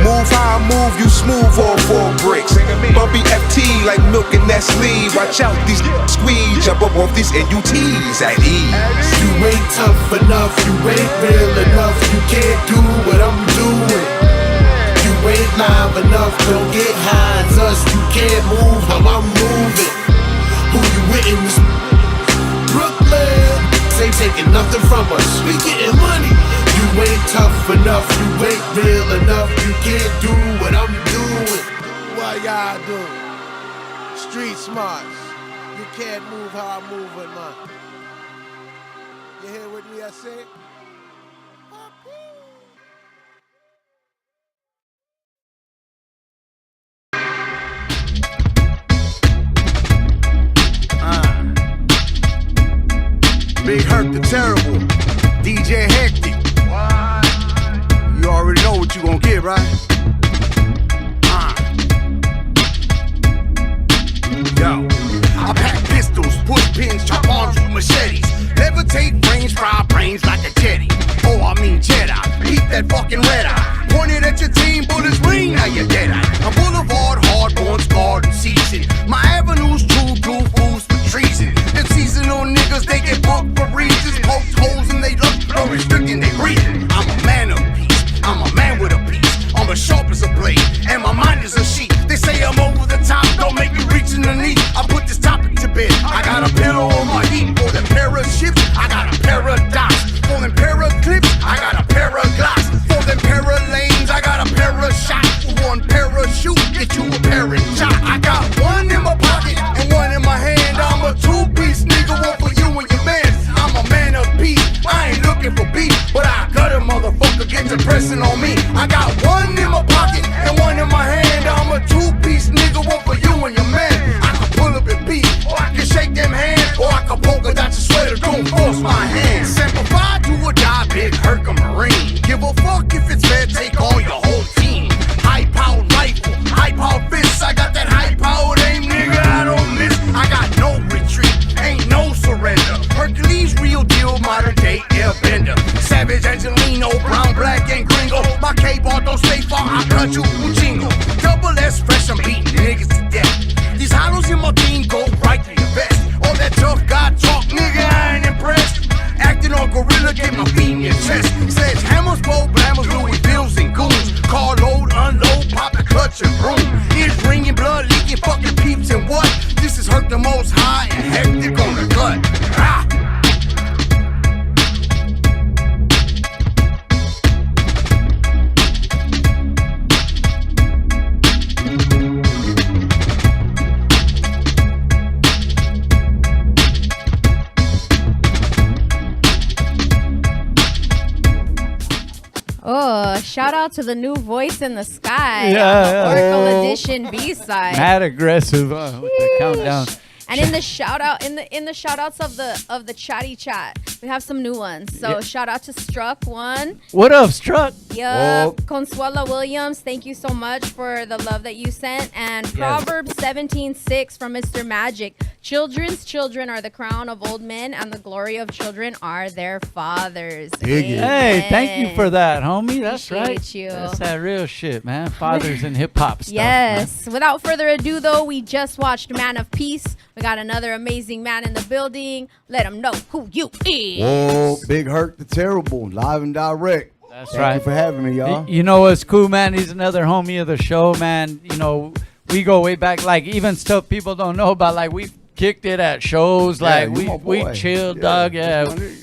Move how I move, you smooth all 4 bricks. Bumpy FT like milk and Nestle. Watch out, these squeeze. Jump up off these NUTs at ease. You ain't tough enough, you ain't real enough. You can't do what I'm doing. You ain't live enough, don't get high as us. You can't move how I'm moving. Who you with? Brooklyn, ain't taking nothing from us. We getting money. You ain't tough enough, you ain't real enough. You can't do what I'm doing. What y'all do? Street smarts. You can't move how I'm moving, man. You hear what me I say? Big Herk The Terrible, DJ Hectic. You already know what you gon' get, right? Yo, I pack pistols, push pins, chop arms with machetes. Let levitate frames, fry brains like a jetty. Oh, I mean Jedi. Keep that fucking red eye pointed at your team, bullets ring, now you're dead. I'm boulevard, hardborn, scarred and seasoned. My avenue's true blue fools for treason. Them seasonal niggas, they get booked for reasons. Poked holes in they look, no restricting they breathing. I'm a man of peace, I'm a man with a piece. I'm as sharp as a blade, and my mind is a sheet. They say I'm over the top, don't make me reach in the knee. I put this topic to bed. I got a pillow on my heat for them pair of ships. I got a pair of dots for them pair of clips. I got a pair of glocks for them pair of lanes. I got a pair of shots for one parachute. Get you a pair of shot. I got one in my pocket and one in my hand. I'm a two-piece nigga, one for you and your man. I'm a man of peace. I ain't looking for beef, but I got a motherfucker get to pressing on me. I got one in my pocket and one in my hand. I'm a two-piece nigga, one for you and your man. I can pull up and beat, or I can shake them hands, or I can polka dot your sweater, don't force my hand. Simplified to a die, big Herk a Marine. Give a fuck if it's fair, take on your whole team. High-powered rifle, high-powered fists. I got that high-powered aim, nigga, I don't miss. I got no retreat, ain't no surrender. Hercules, real deal, modern day airbender. Savage, Angelino, brown, black, and gringo. My K-ball don't stay far, I cut you, jingle. Double S fresh, I'm beating niggas to death. These hollows in my team go right to your vest. All that tough guy talk, nigga, I ain't impressed. Acting on gorilla, get my feet in your chest. Says hammers, bow, blammers, Louis Bills and goons. Car load, unload, pop the clutch and broom. Ears ringing, blood leaking, fucking peeps and what? This is Herk the Most High and hectic on the gut. Ah! Oh, shout out to the new voice in the sky. Yeah. Oracle Edition B-side. Mad aggressive with the countdown. And in the shout out, in the shout outs of the chatty chat, we have some new ones. So Yeah. shout out to Struck one. What up, Struck? Yup. Consuela Williams, thank you so much for the love that you sent. And Proverbs 17:6 from Mr. Magic. Children's children are the crown of old men, and the glory of children are their fathers. Hey, thank you for that, homie. That's Appreciate right. you. That's that real shit, man. Fathers in hip hop stuff. Yes. Without further ado, though, we just watched Man of Peace. We got another amazing man in the building. Let him know who you is. Whoa, Big Herk the Terrible, live and direct. That's Thank right. you for having me, y'all. You know what's cool, man? He's another homie of the show, man. You know, we go way back, like even stuff people don't know about. Like we kicked it at shows, Yeah, like you my we boy. chilled, Yeah, dog.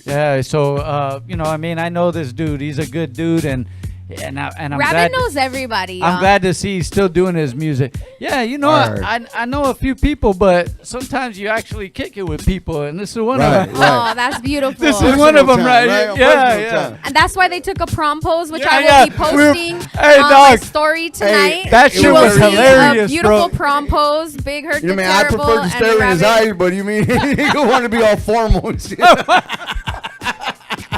Yeah. So you know, I mean, I know this dude. He's a good dude, and I'm Rabbit glad. knows everybody. I'm y'all. glad to see he's still doing his music. Yeah, you know, Word. I know a few people, but sometimes you actually kick it with people, and this is one Right, of them. Oh, that's beautiful. This is one of them, time, right? right? On Yeah, personal yeah. time. And that's why they took a prom pose, which Yeah, I will yeah. be posting Hey, on my dog. story tonight. that You shit will was see hilarious, a beautiful bro. prom pose. Big Herk You the know, man, I Terrible prefer to and stare in his Rabbit. eyes, but you mean you want to be all formal and shit.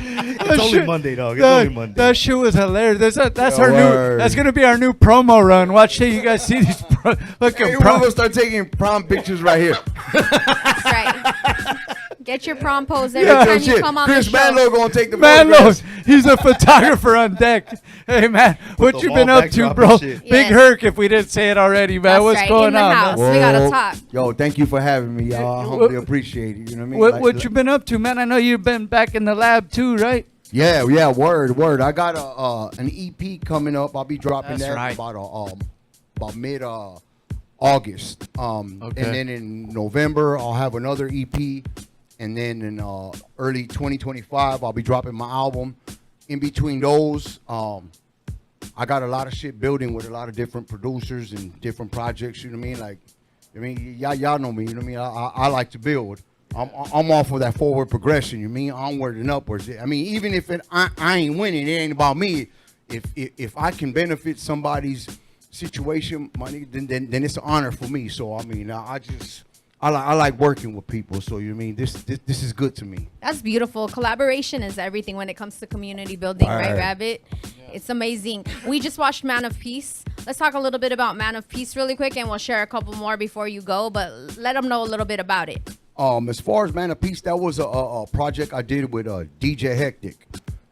It's only Monday, dog. It's only Monday. That shit was hilarious. That's Yeah, our word. new. That's gonna be our new promo run. Watch till you guys see these. Look Hey, at we're prom. gonna start taking prom pictures right here. That's right. Get your prom pose every Yeah. time you Shit, come on Chris the show. Manlow gonna take the Man, photographs. look, he's a photographer on deck. Hey, man, what the you wall been up to, backdrop bro? and shit. Big Yes. Herk, if we didn't say it already, man. That's What's right, going in the on, house. man? We gotta Whoa. talk. Yo, thank you for having me, y'all. I humbly appreciate it. You know what I mean? Like- What you been up to, man? I know you've been back in the lab too, right? Yeah, word. I got an EP coming up. I'll be dropping That's that right. about mid August. And then in November I'll have another EP, and then in early 2025 I'll be dropping my album. In between those, I got a lot of shit building with a lot of different producers and different projects. You know what I mean? Like, I mean, y'all know me. You know what I mean? I like to build. I'm all for that forward progression. You mean onward and upwards. I mean, even if I ain't winning, it ain't about me. If I can benefit somebody's situation, my nigga, then it's an honor for me. So I mean, I like working with people. So you mean this is good to me. That's beautiful. Collaboration is everything when it comes to community building, right, Right. Rabbit? It's amazing. We just watched Man of Peace. Let's talk a little bit about Man of Peace really quick, and we'll share a couple more before you go, but let them know a little bit about it. As far as Man of Peace, that was a project I did with DJ Hectic.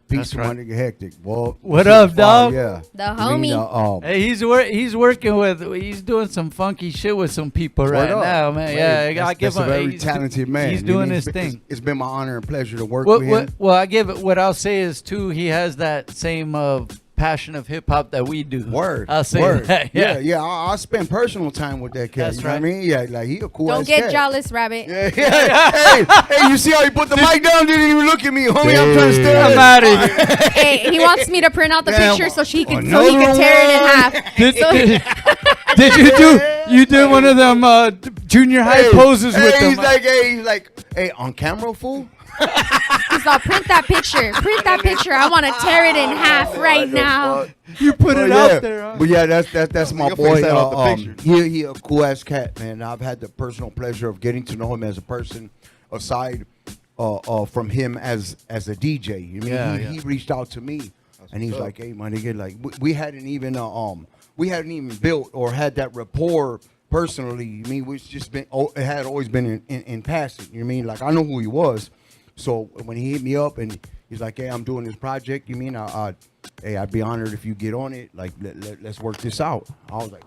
Peace to my nigga Hectic. Well, what up, dog? Yeah, the homie. Hey, he's working with. He's doing some funky shit with some people right now, man. Yeah, I give him. A very talented man. He's doing his thing. It's been my honor and pleasure to work with him. Well, I give it. What I'll say is too. He has that same passion of hip hop that we do. Word. I'll say Word. that. Yeah. I spend personal time with that cat. That's you know right. what I mean? Yeah, like he a cool Don't ass get cat. jealous, Rabbit. Yeah. hey, you see how he put the mic down? Didn't even look at me, homie. I'm trying to stay. I'm out of here. Hey, he wants me to print out the Damn, picture so he can another tear it in half. Did you do one of them junior high poses with them? He's like, hey, on camera, fool. He's all, print that picture. Print that picture. I want to tear it in half right now. You put it out there. Huh? But yeah, that's my You'll boy. face that off the picture. He a cool ass cat, man. I've had the personal pleasure of getting to know him as a person, aside from him as a DJ. You mean he reached out to me, and he's like, hey, my nigga, like we hadn't even built or had that rapport personally. You mean it's just been it had always been in passing. You mean like I know who he was. So when he hit me up and he's like, hey, I'm doing this project. You mean hey, I'd be honored if you get on it. Like, let's work this out. I was like,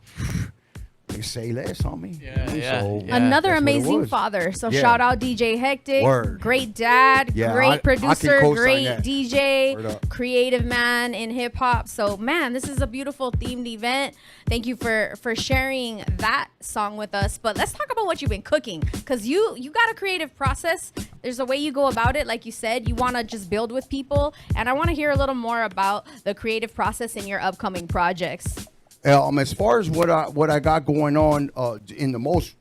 they say less on me. Another amazing father. So shout out DJ Hectic. Word. Great dad, great producer, great Word DJ, creative man in hip hop. So man, this is a beautiful themed event. Thank you for sharing that song with us. But let's talk about what you've been cooking, because you got a creative process. There's a way you go about it. Like you said, you want to just build with people, and I want to hear a little more about the creative process in your upcoming projects. As far as what I got going on, in the most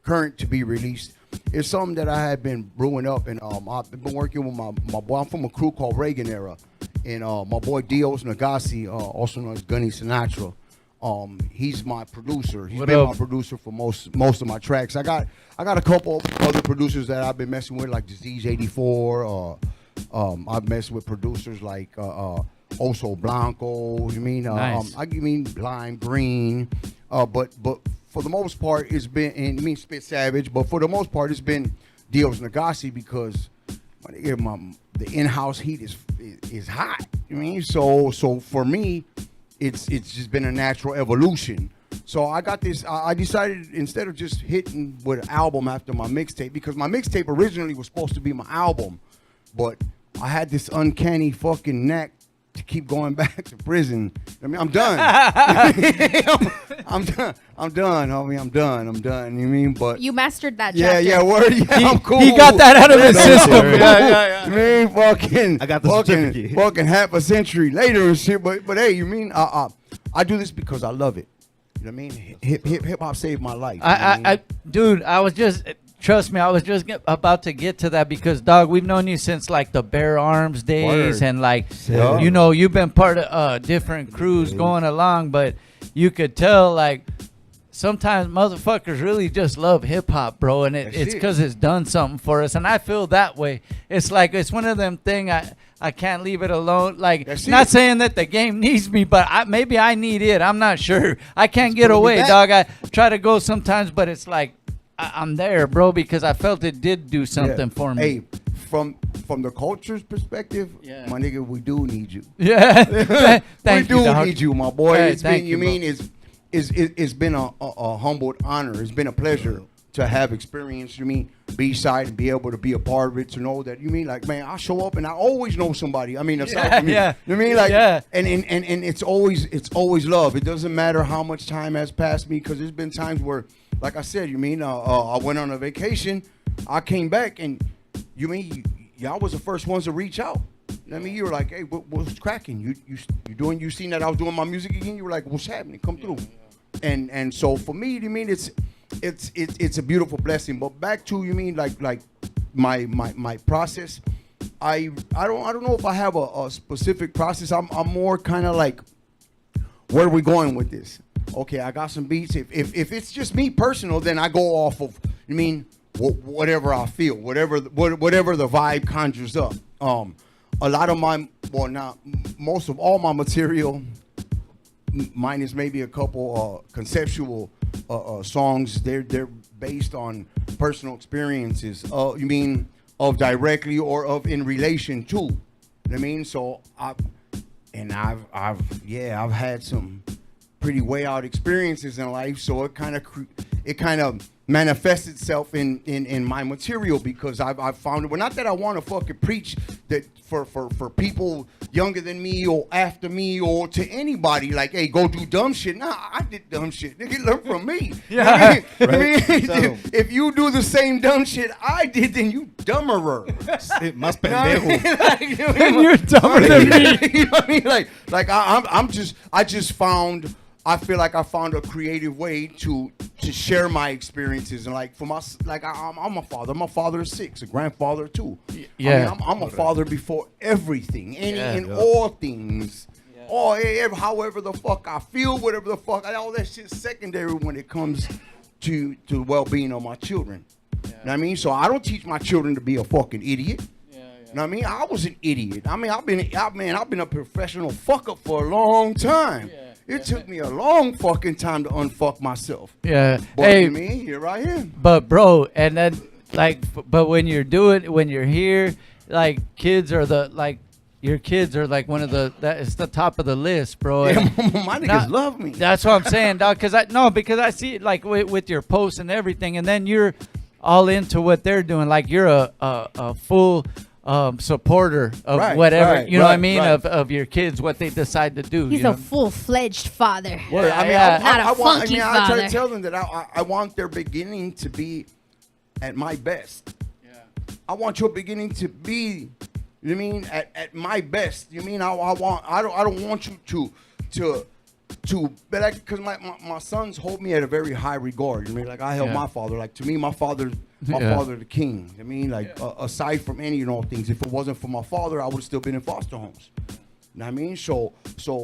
current to be released, is something that I had been brewing up, and I've been working with my boy. I'm from a crew called Reagan Era, and my boy Dios Nagasi, also known as Gunny Sinatra. He's my producer. He's been my producer for most of my tracks. I got a couple other producers that I've been messing with, like Disease 84. I've messed with producers like Oso Blanco. You mean nice. I mean Lime Green. But for the most part, it's been, and I mean Spit Savage. But for the most part, it's been Dios Nagasi, because the in-house heat is hot. You mean so for me, it's just been a natural evolution. So I got this. I decided, instead of just hitting with an album after my mixtape, because my mixtape originally was supposed to be my album, but I had this uncanny fucking knack to keep going back to prison. I mean, I'm done. I'm done. I'm done, homie. I'm done. You mean, but you mastered that chapter. Yeah, word. Yeah, I'm cool. He got that out of his system. Yeah. Man, fucking, I got the certificate. Fucking half a century later and shit. But hey, you mean I do this because I love it. You know what I mean? Hip hop saved my life. Dude, I was just. Trust me, I was just about to get to that, because, dog, we've known you since, like, the Bare Arms days. Word. And, like, you know, you've been part of different crews going along, but you could tell, like, sometimes motherfuckers really just love hip-hop, bro, and it's because it's done something for us, and I feel that way. It's like, it's one of them things I can't leave it alone. Like, not saying that the game needs me, but maybe I need it. I'm not sure. I can't get away, dog. I try to go sometimes, but it's like, I'm there, bro, because I felt it did do something for me. Hey, from the culture's perspective, my nigga, we do need you. Yeah, we do need you, my boy. Hey, it's been a humbled honor. It's been a pleasure to have experience. You mean BSide and be able to be a part of it, to know that, you mean, like, man, I show up and I always know somebody. I mean, aside from me, you know what I mean, like, and it's always love. It doesn't matter how much time has passed me, because there's been times where, like I said, you mean, I went on a vacation, I came back, and you mean y'all was the first ones to reach out. I mean, you were like, hey, what's cracking? You seen that I was doing my music again? You were like, what's happening? Come through. And so for me, you mean, it's a beautiful blessing. But back to, you mean, like my process. I don't know if I have a specific process. I'm more kind of like, where are we going with this? Okay, I got some beats. If it's just me personal, then I go off of, you mean, whatever I feel, whatever the vibe conjures up. A lot of most of all my material, minus maybe a couple conceptual songs, they're based on personal experiences. You mean of directly or of in relation to? You know what I mean? So I've had some pretty way out experiences in life. So it kind of manifests itself in my material, because I've found it. Well, not that I want to fucking preach that for people younger than me or after me or to anybody, like, hey, go do dumb shit. Nah, I did dumb shit. Nigga, learn from me. Yeah. I mean, if you do the same dumb shit I did, then you dumberer. Más pendejo. You're dumber than me. You know what I mean? Like I just found. I feel like I found a creative way to share my experiences, and like for my I'm a father. I'm a father of 6, a grandfather too. Yeah, I mean, I'm a father before everything, in all things. Or however the fuck I feel, whatever the fuck, all that shit's secondary when it comes to the well-being of my children. You know what I mean? So I don't teach my children to be a fucking idiot. You know what I mean? I was an idiot. I mean, I've been a professional fuck up for a long time. It took me a long fucking time to unfuck myself. Yeah. But hey, me, here I am. But bro, and then but when you're here, like your kids are like one of it's the top of the list, bro. Yeah, my niggas love me. That's what I'm saying, dog. Because I see it like with your posts and everything, and then you're all into what they're doing. Like you're a full supporter of whatever, you know what I mean, of your kids, what they decide to do. He's a full-fledged father. Well, I mean, not a funky father. I try to tell them that I want their beginning to be at my best. Yeah. I want your beginning to be, you know what I mean, at my best. You mean I don't want you to but like, because my sons hold me at a very high regard. You know, like I held my father. Like to me, my father the king. I mean, like aside from any and all things, if it wasn't for my father, I would have still been in foster homes. You know what I mean? So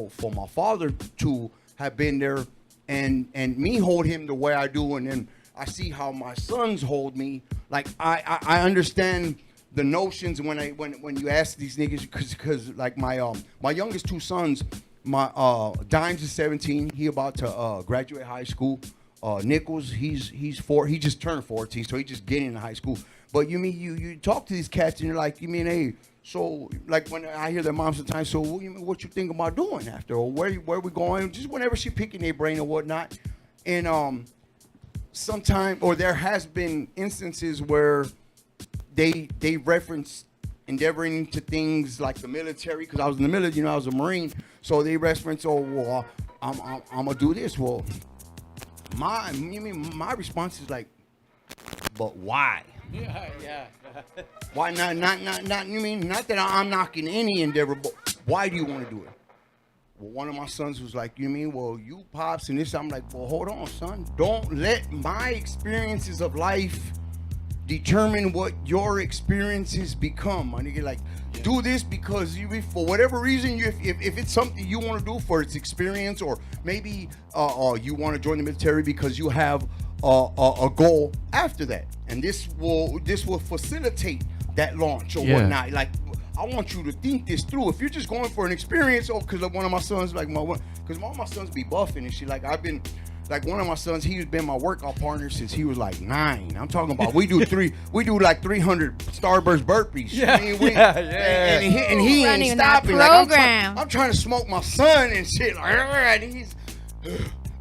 for my father to have been there and me hold him the way I do, and then I see how my sons hold me. Like I understand the notions when you ask these niggas, because like my youngest 2 sons. My Dimes is 17. He about to graduate high school. Nichols, he's 4. He just turned 14, so he just getting into high school. But you talk to these cats and you're like, you mean, hey, so like when I hear their mom sometimes, so what you think about doing after, or where we going? Just whenever she picking their brain or whatnot. And sometime, or there has been instances where they reference endeavoring to things like the military, because I was in the military, I was a Marine. So they reference, oh, well, I'm gonna do this. Well, my response is like, but why? Yeah. Why not? You mean not that I'm knocking any endeavor, but why do you want to do it? Well, one of my sons was like, you mean, well, you pops and this. I'm like, well, hold on, son. Don't let my experiences of life determine what your experiences become, my nigga. Like, do this because for whatever reason, if it's something you want to do for its experience, or maybe you want to join the military because you have a goal after that, and this will facilitate that launch or whatnot. Like, I want you to think this through. If you're just going for an experience, because one of my sons, because all my sons be buffing and shit. Like like one of my sons, he's been my workout partner since he was like 9. I'm talking about we do like 300 Starburst burpees. Yeah, I mean, and he ain't stopping. Like, I'm trying to smoke my son and shit. Like, and he's,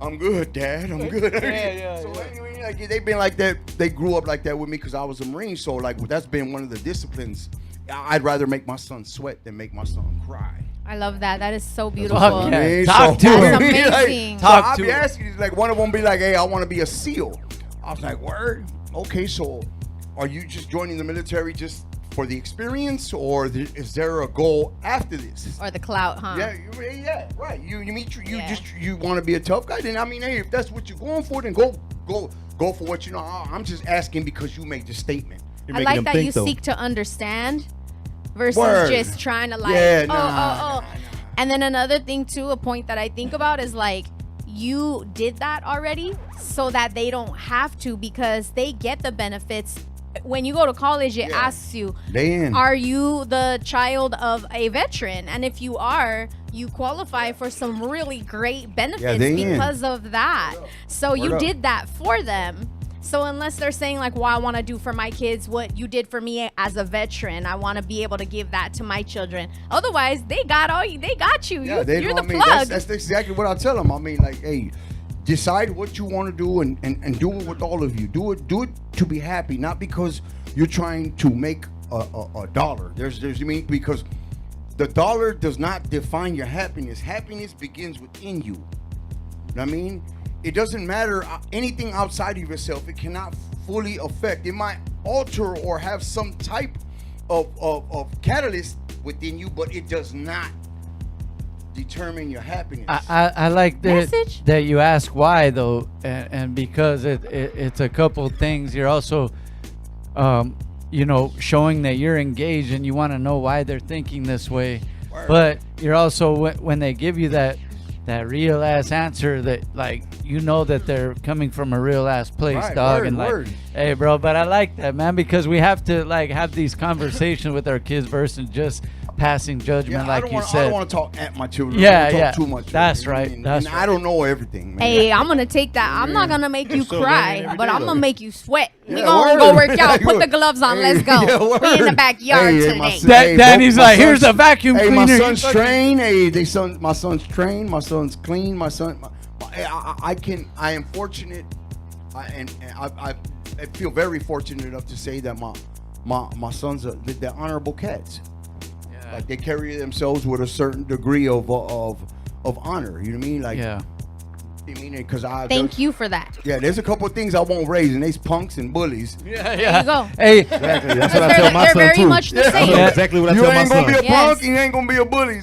I'm good, Dad. I'm good. So anyway, like they've been like that. They grew up like that with me because I was a Marine. So like that's been one of the disciplines. I'd rather make my son sweat than make my son cry. I love that. That is so beautiful. Yeah. Talk to That's him. amazing. Like, I'll be asking, like one of them be like, hey, I want to be a SEAL. I was like, word? Okay, so are you just joining the military just for the experience, or is there a goal after this? Or the clout, huh? Yeah, right. You want to be a tough guy? Then I mean, hey, if that's what you're going for, then go for what you know. I'm just asking because you made the statement. I like that you seek to understand versus just trying to like, And then another thing too, a point that I think about is like, you did that already so that they don't have to, because they get the benefits. When you go to college, it asks you, are you the child of a veteran? And if you are, you qualify for some really great benefits because of that. So you did that for them. So unless they're saying like, well, I want to do for my kids what you did for me as a veteran, I want to be able to give that to my children. Otherwise, they got you. Yeah, You're the plug. That's exactly what I tell them. I mean, like, hey, decide what you want to do and do it with all of you. Do it to be happy, not because you're trying to make a dollar. Because the dollar does not define your happiness. Happiness begins within you. You know what I mean? It doesn't matter anything outside of yourself. It cannot fully affect. It might alter or have some type of catalyst within you, but it does not determine your happiness. I like that you ask why though, and because it's a couple things. You're also, showing that you're engaged and you want to know why they're thinking this way. Word. But you're also when they give you that real ass answer that that they're coming from a real ass place, right, dog. Word, and like, hey, bro, but I like that, man, because we have to have these conversations with our kids versus just passing judgment, like you said. I don't want to talk at my children. Yeah, too much. That's right. And I don't know everything, man. Hey, I'm gonna take that. I'm not gonna make you cry, but I'm gonna make you sweat. We gonna go work out. Put the gloves on. Let's go. We in the backyard today. Daddy's like, here's the vacuum cleaner. My son's trained. My son's trained. My son's clean. My son. I am fortunate, I feel very fortunate enough to say that my sons they're honorable cats. Yeah. Like they carry themselves with a certain degree of honor. You know what I mean? Like, yeah. I mean, because thank you for that. Yeah, there's a couple of things I won't raise, and they's punks and bullies. Yeah. There you go. Hey, exactly. That's what I tell my son too. They're very much the same. That's exactly what I tell my son. You ain't gonna be a punk. You ain't gonna be a bully.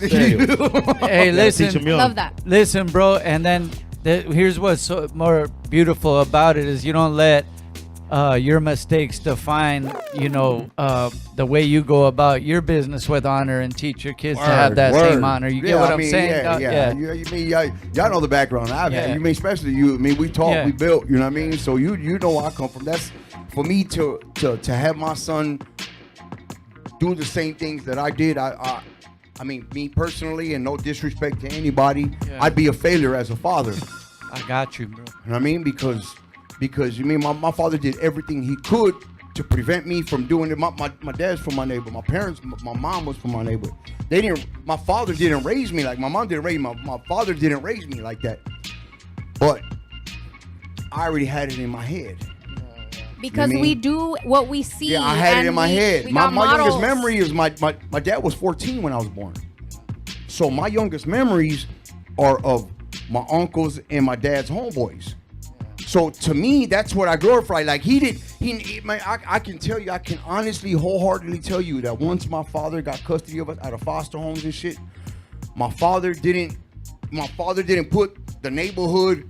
Hey, listen. Love that. Listen, bro, and then here's what's so more beautiful about it is you don't let your mistakes define, the way you go about your business with honor and teach your kids to have that same honor. You get what I'm saying? Yeah. Y'all know the background I've had. You mean, especially you. I mean, we taught, we built. You know what I mean? So you know where I come from. That's for me to have my son do the same things that I did. I mean, me personally, and no disrespect to anybody, I'd be a failure as a father. I got you, bro. You know what I mean? Because you mean my father did everything he could to prevent me from doing it. My dad's from my neighbor. My parents, my mom was from my neighbor. My father didn't raise me like my mom didn't raise me. My father didn't raise me like that. But I already had it in my head. Because we do what we see. Yeah, I had it in my head. My youngest memory is my dad was 14 when I was born. So my youngest memories are of my uncles and my dad's homeboys. So to me, that's what I glorify. Like I can tell you, I can honestly, wholeheartedly tell you that once my father got custody of us out of foster homes and shit, my father didn't put the neighborhood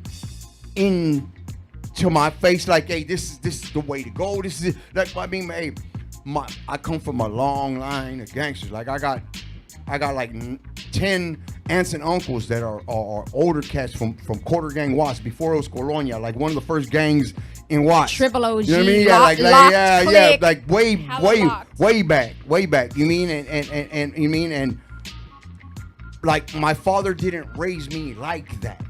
into my face like, hey, this is the way to go. This is like, I mean, hey, I come from a long line of gangsters. Like I got like 10 aunts and uncles that are older cats from Quarter Gang Watts before it was Killafournya, like one of the first gangs in Watts. Triple OG. You know what I mean? Yeah, like way back. You mean and you mean and like my father didn't raise me like that.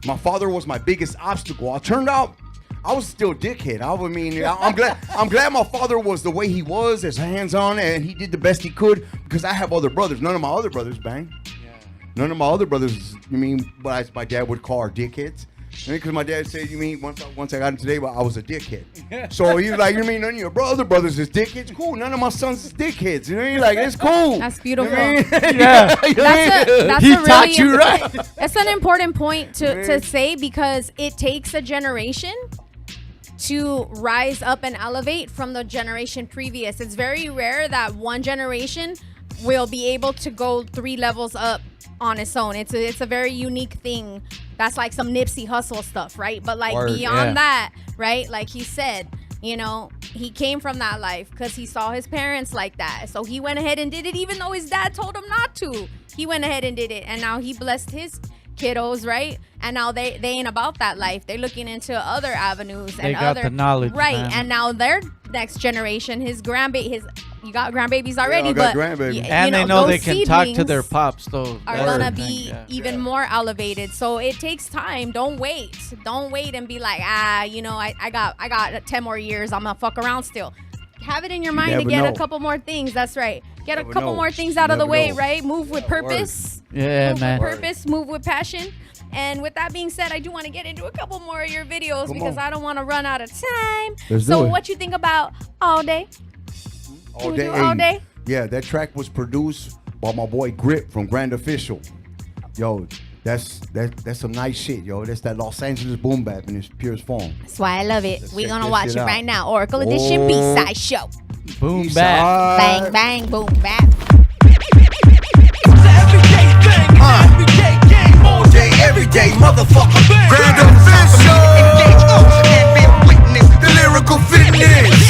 My father was my biggest obstacle. I turned out I was still a dickhead. I'm glad my father was the way he was, as hands-on, and he did the best he could because I have other brothers. None of my other brothers, bang. Yeah. None of my other brothers, what my dad would call dickheads. Because my dad said, once I got into today, I was a dickhead. So he was like, none of your other brothers is dickheads? Cool. None of my sons is dickheads. It's cool. That's beautiful. Yeah. That's he a really taught you right. That's an important point to say because it takes a generation to rise up and elevate from the generation previous. It's very rare that one generation will be able to go 3 levels up on its own. It's a very unique thing. That's like some Nipsey Hussle stuff, right? But like beyond that, right? Like he said, he came from that life because he saw his parents like that. So he went ahead and did it even though his dad told him not to. He went ahead and did it. And now he blessed his kiddos, right? And now they ain't about that life. They're looking into other avenues they got the knowledge, right? Man. And now their next generation, his you got grandbabies already, I got but grandbabies. And they know they can talk to their pops, though. Are gonna be even more elevated. So it takes time. Don't wait and be like, you know, I got 10 more years. I'm gonna fuck around still. Have it in your mind to get a couple more things. That's right. Get a couple more things out of the way, right? Move with purpose. Yeah, move man. With purpose. Move with passion. And with that being said, I do want to get into a couple more of your videos because I don't want to run out of time. So what you think about All Day? All Can we Day. do All Day? Yeah, that track was produced by my boy Grip from Grand Official. Yo, that's some nice shit, yo. That's that Los Angeles boom bap in its purest form. That's why I love it. We're going to this watch shit it out. right now. Oracle Edition B-Side Show. Boom bap. Bang, bang, boom bap. All day, every day, motherfucker. Grand Official. Engage and be a witness. The lyrical fitness.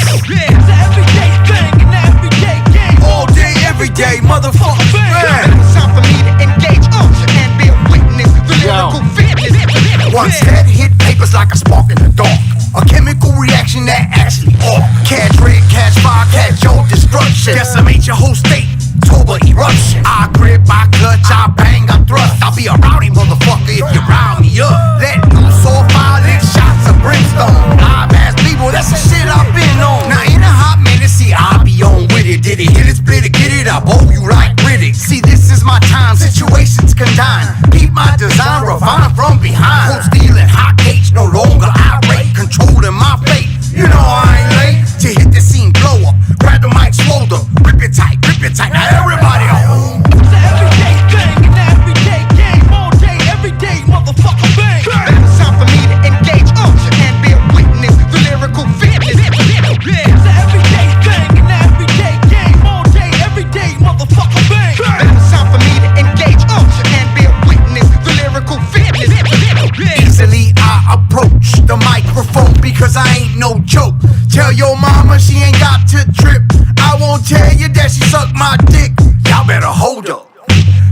Everyday thing and everyday game. All day, every day, motherfucker. It's time for me to engage and be a witness. The lyrical fitness. Once that hit papers like a spark in the dark. A chemical reaction that actually catch red, catch fire, catch your destruction. Decimate your whole state. Total eruption. I grip, I clutch, I bang, I thrust. I'll be a rowdy motherfucker if you round me up. Let loose or fire, lit shots of brimstone. Live ass people, that's the shit I've been on. Now in a hot minute, see I be on with it. Did it hit it, split it, get it? I bow you like Riddick. See this is my time, situations condign. Keep my design refined from behind. Cold stealing, hot cage, no longer irate. Controlling my fate, you know I ain't late. To hit the scene, blow up, grab the mic, slow up, rip it tight, now everybody home. It's an everyday thing, an everyday game. All day, every day, motherfucker bang. It's time for me to engage and be a witness. The lyrical fitness. It's an everyday thing, an everyday game. All day, every day, motherfucker bang. It's time for me to engage and be a witness. The lyrical fitness. Easily I approach the microphone because I ain't no joke. Tell your mama she ain't got to trip. I won't tell you that she sucked my dick. Y'all better hold up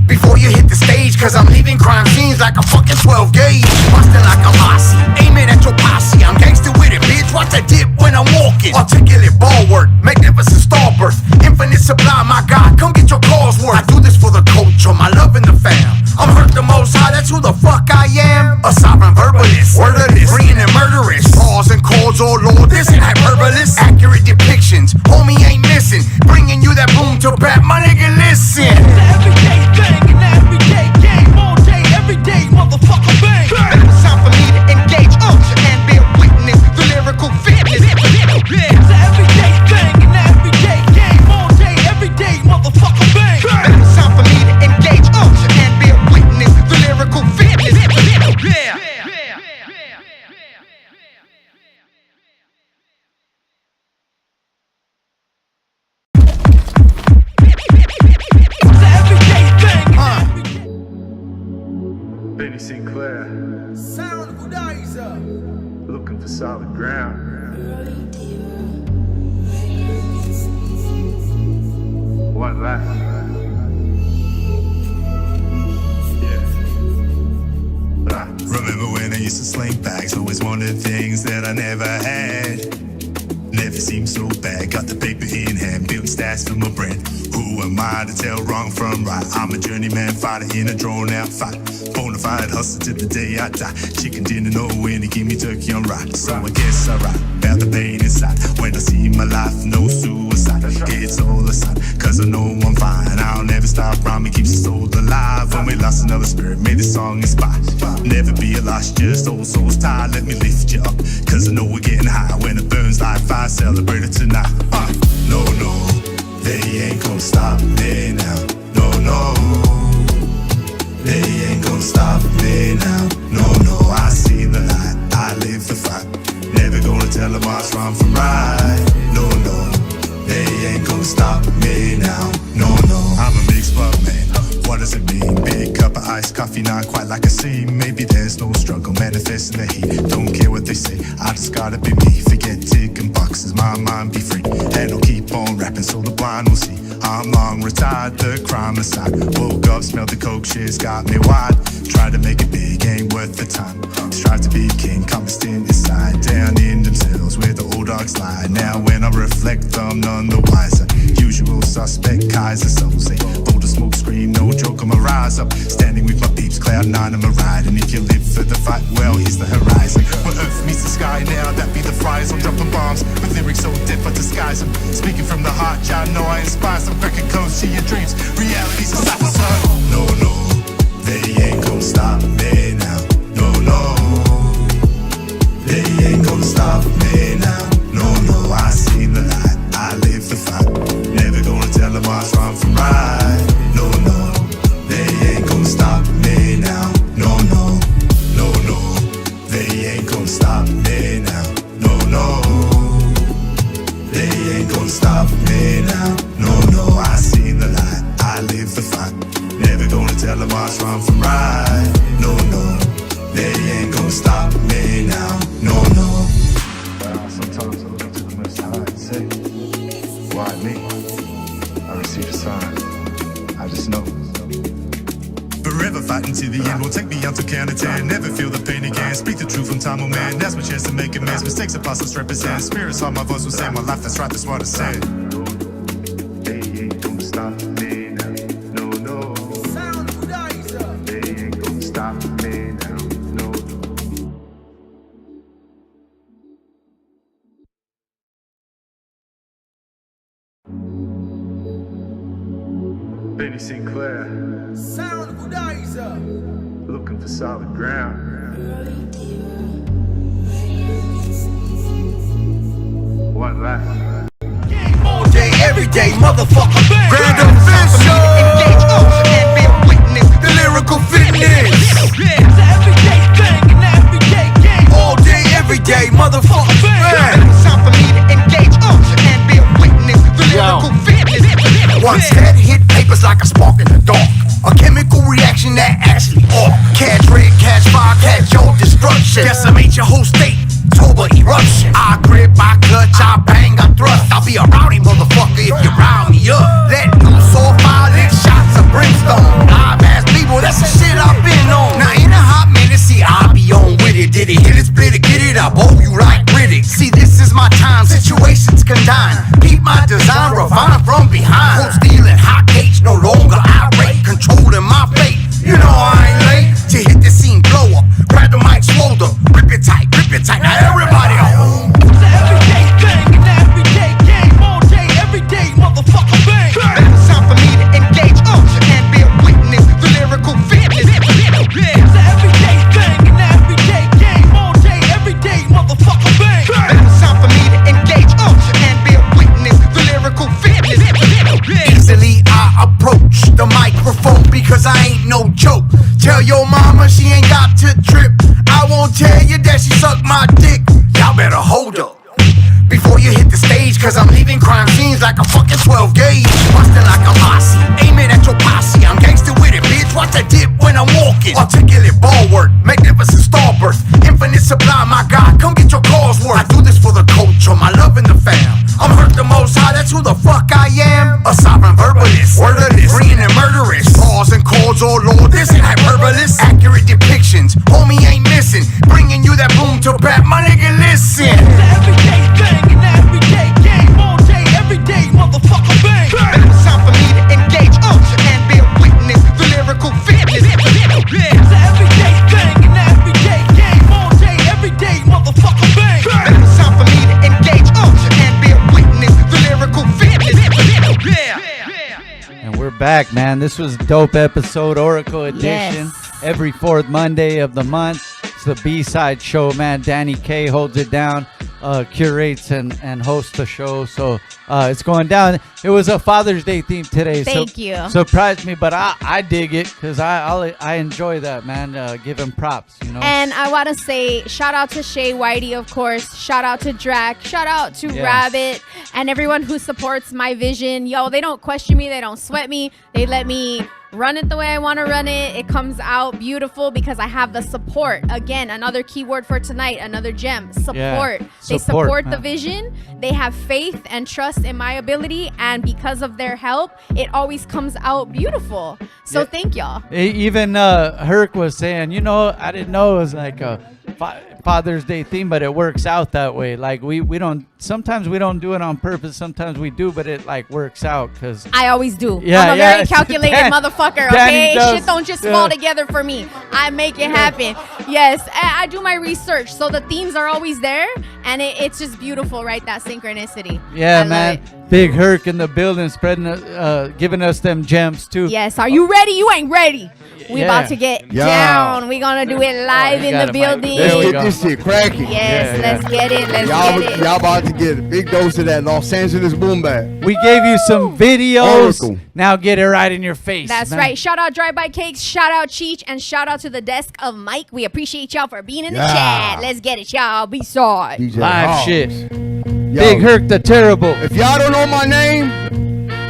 before you hit the stage, cause I'm leaving crime scenes like a fucking 12 gauge. Bustin' like a posse, aiming at your posse. I'm gangster with it, bitch, watch that dip when I'm walking. Articulate ball work, magnificent starburst. Infinite supply, my God, come get your cause worth. I do this for the culture, my love in the fam. I'm hurt the most high, that's who the fuck I am. A sovereign verbalist, wordless, freeing and murderous. Pause and chords, oh lord, this ain't hyperbolous. Accurate depictions, homie ain't missing. Bringing you that boom to rap, my nigga listen. Everyday thing and everyday game. All day, every day, motherfucker bang. It's time for me to engage and be a witness. The lyrical fitness. It's an everyday thing and everyday game. All day, every day, motherfucker bang. It's time for me to engage and be a witness. The lyrical fitness. Yeah. Benny Sinclair. Sound Gudaiza. Looking for solid ground. One life. Remember when I used to sling bags? Always wanted things that I never had. Never seemed so bad. Got the paper in hand, built stats for my brand. Who am I to tell wrong from right? I'm a journeyman fighter in a drawn out fight. Bonafide hustle to the day I die. Chicken dinner, no when to give me turkey on right. So I guess I write about the pain inside. When I see my life, no suicide. It's all aside, cause I know I'm fine. I'll never stop, rhyming keeps the soul alive. When we lost another spirit, may this song inspire. Never be a loss, just old souls tired. Let me lift you up, cause I know we're getting high. When it burns like fire, celebrate it tonight. No, no, they ain't gonna stop me now. No, no, they ain't gonna stop me now. No, no, I see the light, I live the fight. Never gonna tell them what's wrong from right. No, no, they ain't gonna stop me now. No, no, I'm a mixed bug man. What does it mean? Big cup of iced coffee, not quite like I see. Maybe there's no struggle, manifesting the heat. Don't care what they say, I just gotta be me. Forget ticking boxes, my mind be free. And I'll keep on rapping so the blind will see. I'm long retired, the crime aside. Woke up, smelled the coke, shit's got me wide. Tried to make it big ain't worth the time. Strive to be king, come stand inside, down in themselves where the old dogs lie. Now when I reflect, I'm none the wiser. Usual suspect, Kaiser souls. Bold a smoke screen, no joke, I'ma rise up. Standing with my peeps, cloud nine, I'm a ride. And if you live for the fight, well, here's the horizon. Where earth meets the sky now, that be the fries. I'm dropping bombs with lyrics so deaf I disguise them. Speaking from the heart, y'all know I inspire some cracking codes to your dreams. Reality's a cypher, son. No, no, they ain't gon' stop me now. No, no, they ain't gon' stop me now. No, no, I seen the light, I live the fight. Never gonna tell them what's wrong from right. No, no, they ain't gon' stop me now. No, no, no, no, they ain't gon' stop me now. No, no, they ain't gon' stop me now. No, no, I seen the light, I live the fight. Never gonna tell them what's wrong from right. No, no, they ain't gon' stop me now. No, no. Sometimes I look up to the Most High and say, why me? I receive a sign, I just know. Forever fighting to the end, won't take me until count of 10. Never feel the pain again, speak the truth from time, oh man. That's my chance to make amends, mistakes are past, let's represent. Spirits on my voice will say my life, that's right, that's what I said. They ain't gonna stop me now, no, no. They ain't gonna stop me now, no, no. Benny Sinclair, sound Hoggz, looking for solid ground. One life. All day, every day, motherfucker. Grand official. Engage and be a witness. The lyrical fitness. It's an everyday thing, an everyday game. All day, every day, motherfucker. It's time for me to engage and be a witness. The lyrical fitness. Once head hit papers like a spark in the dark. A chemical reaction that actually catch red, catch fire, catch your destruction. Decimate your whole state. October eruption. I grip, I clutch, I bang, I thrust. I'll be a rowdy motherfucker if you round me up. Let loose or violent shots of brimstone. Live ass people, that's the shit I've been on. Now in a hot minute, see I be on with it. Did it hit it, split it, get it? I bow you like Riddick. See this is my time, situations condign. Keep my design, refine from behind. Cold stealing, hot gauge, no longer irate. Controlling my fate, you know I ain't late. To hit the scene, blow up, grab the mic, shoulder, grip it tight, now everybody home. It's an everyday thing, an everyday game. All day, every day, motherfucker bang. It's time for me to engage and be a witness. The lyrical fitness. It's an everyday thing, an everyday game. All day, every day, motherfucker bang. It's time for me to engage and be a witness. The lyrical fitness. Easily I approach the microphone because I ain't no joke. Tell your mama she ain't got to trip. I won't tell you that she sucked my dick. Y'all better hold up before you hit the stage, cause I'm leaving crime scenes like a fucking 12 gauge. Bustin' like a posse, aiming at your posse. I'm gangster with it, bitch, watch the dip when I'm walking. Articulate ball work, magnificent starburst. Infinite supply, my God, come get your cause worth. I do this for the culture, my love in the fam. I'm Herk the Most High, that's who the fuck I am. A sovereign verbalist, wordless, green and murderous. Pause and chords, oh lord, this ain't hyperbolous. Accurate depictions, homie ain't missing. Bringing you that boom to back, my nigga listen. It's an everyday thing, an everyday game. All day, every day, motherfucker bang. It's time for me to engage and be a witness. The lyrical fitness. It's an everyday thing, an everyday game. All day, every day, motherfucker bang. It's time for me to engage and be a witness. The lyrical fitness. And we're back, man. This was a dope episode, Auracle Edition. Yes. Every fourth Monday of the month. It's the B-Side show, man. Dani K holds it down, curates and hosts the show. So it's going down. It was a Father's Day theme today. Thank you. Surprised me, but I dig it because I enjoy that, man. Give him props, you know. And I want to say shout out to Shaye, Whitey, of course. Shout out to Drakk. Shout out to Rabbit and everyone who supports my vision. Yo, they don't question me. They don't sweat me. They let me run it the way I want to run it. It comes out beautiful because I have the support. Again, another keyword for tonight, another gem. Support. They support the vision. They have faith and trust trust in my ability, and because of their help, it always comes out beautiful. So thank y'all. Even Herk was saying, you know, I didn't know it was like a Father's Day theme, but it works out that way. Like we don't, sometimes we don't do it on purpose, sometimes we do, but it like works out because I always do. Yeah, I'm a very calculated motherfucker, okay? Dani Shit don't just fall together for me. I make it happen. Yes, I do my research, so the themes are always there, and it's just beautiful, right? That synchronicity. Yeah, I man. Big Herk in the building, spreading, giving us them gems too. Yes, are you ready? You ain't ready. We about to get down. We gonna do it live in the building. Let's get this shit cracking. Yes, let's get it. Let's get it. Y'all about to get a big dose of that Los Angeles boom bap. We gave you some videos. Oracle. Now get it right in your face. That's man. right. Shout out Drive By Cakes. Shout out Cheech. And shout out to the desk of Mike. We appreciate y'all for being in the chat. Let's get it, y'all. BSide. Live shit. Yo, Big Herk the Terrible. If y'all don't know my name,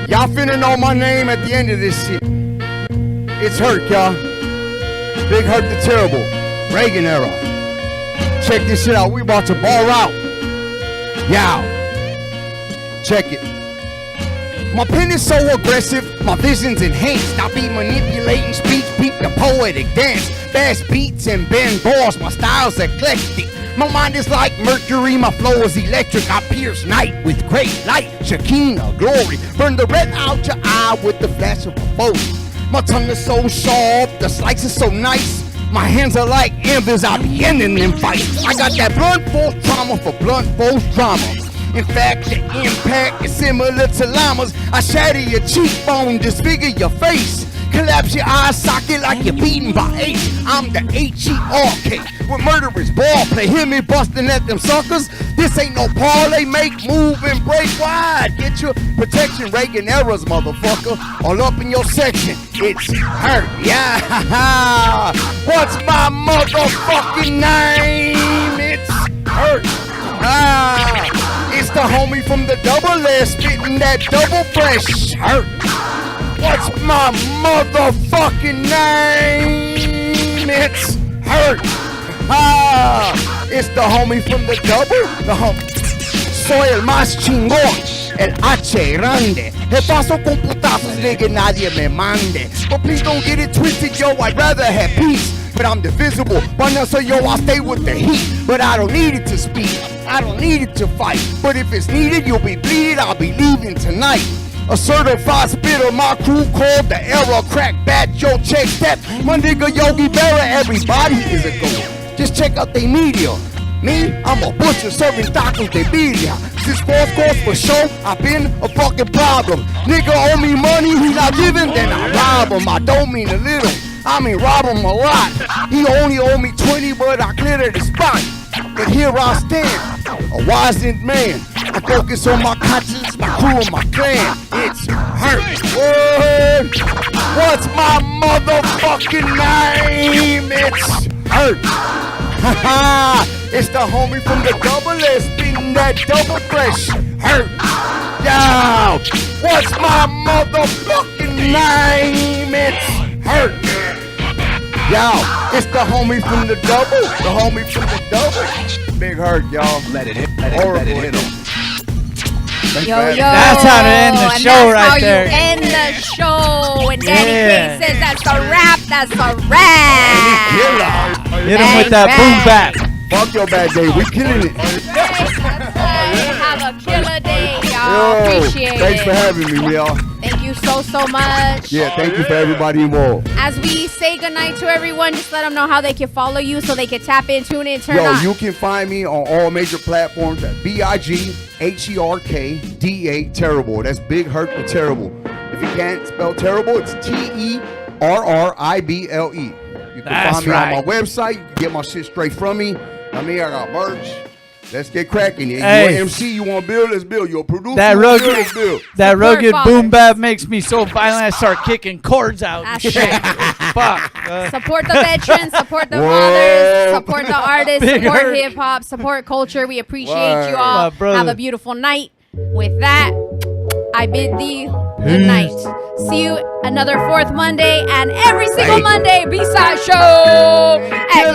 y'all finna know my name at the end of this shit. It's Herk, y'all. Big Herk the Terrible. Reagan era. Check this shit out. We about to ball out. Yow. Check it. My pen is so aggressive, my vision's enhanced. I be manipulating speech, beat the poetic dance. Fast beats and bend bars, my style's eclectic. My mind is like mercury, my flow is electric. I pierce night with great light, Shekinah glory. Burn the red out your eye with the flash of a bow. My tongue is so sharp, the slice is so nice. My hands are like embers, I be ending them fights. I got that blunt force trauma for blunt force drama. In fact, the impact is similar to llamas. I shatter your cheekbone, disfigure your face. Collapse your eye socket like you're beaten by H. I'm the H-E-R-K with murderous ball play. Hear me busting at them suckers? This ain't no parlay. Make, move, and break wide. Get your protection, Reagan errors, motherfucker. All up in your section. It's Herk, yeah. What's my motherfucking name? It's Herk. It's the homie from the double S, spitting that double fresh Herk. What's my motherfucking name? It's Herk. It's the homie from the double. Soy el más chingón, el H grande. El paso con putazos, nigga, nadie me mande. But please don't get it twisted, yo, I'd rather have peace. But I'm divisible, but now so yo, I stay with the heat. But I don't need it to speak, I don't need it to fight. But if it's needed, you'll be bleeding, I'll be leaving tonight. A certified spitter, my crew called the era. Crack bat, yo, check step. My nigga Yogi Berra, everybody is a go. Just check out they media. Me, I'm a butcher serving tacos de birria. This false course for show, I've been a fucking problem. Nigga owe me money, he not giving, then I rob him. I don't mean a little, I mean rob him a lot. He only owe me 20, but I cleared the spot. But here I stand, a wizened man. I focus on my conscience, my crew, and my clan. It's Herk. Word. What's my motherfucking name? It's Herk. It's the homie from the double S, spitting that double fresh Herk. Yo, what's my motherfucking name? It's Herk. Yo, it's the homie from the double. The homie from the double. Big Herk, y'all. Let it hit. Let it hit him. Yo, that's how to end the show right there. That's how you end the show. And Danny K says that's a wrap. That's a wrap. Hit him with that boom bap. Fuck your bad day. We killing it. Have a killer day, y'all. Appreciate it. Thanks for having me, y'all. Thank you so much. Yeah, thank you for everybody involved. As we say goodnight to everyone, just let them know how they can follow you so they can tap in, tune in, turn Yo, on. you can find me on all major platforms at BIGHERKDA Terrible. That's Big Herk the Terrible. If you can't spell terrible, it's TERRIBLE. You can find me on my website. You can get my shit straight from me. I mean, I got merch. Let's get cracking. You Hey. want MC, you want to build, let's build. You're a producer, That rugged, let's build. that rugged boom bap makes me so violent. I start kicking chords out. That's and shit. Fuck. Support the veterans, support the fathers, support the artists, Big support Herk. hip hop, support culture. We appreciate Word. you all. My brother. Have a beautiful night. With that, I bid thee good night. See you another fourth Monday and every single Monday B-side show. Act like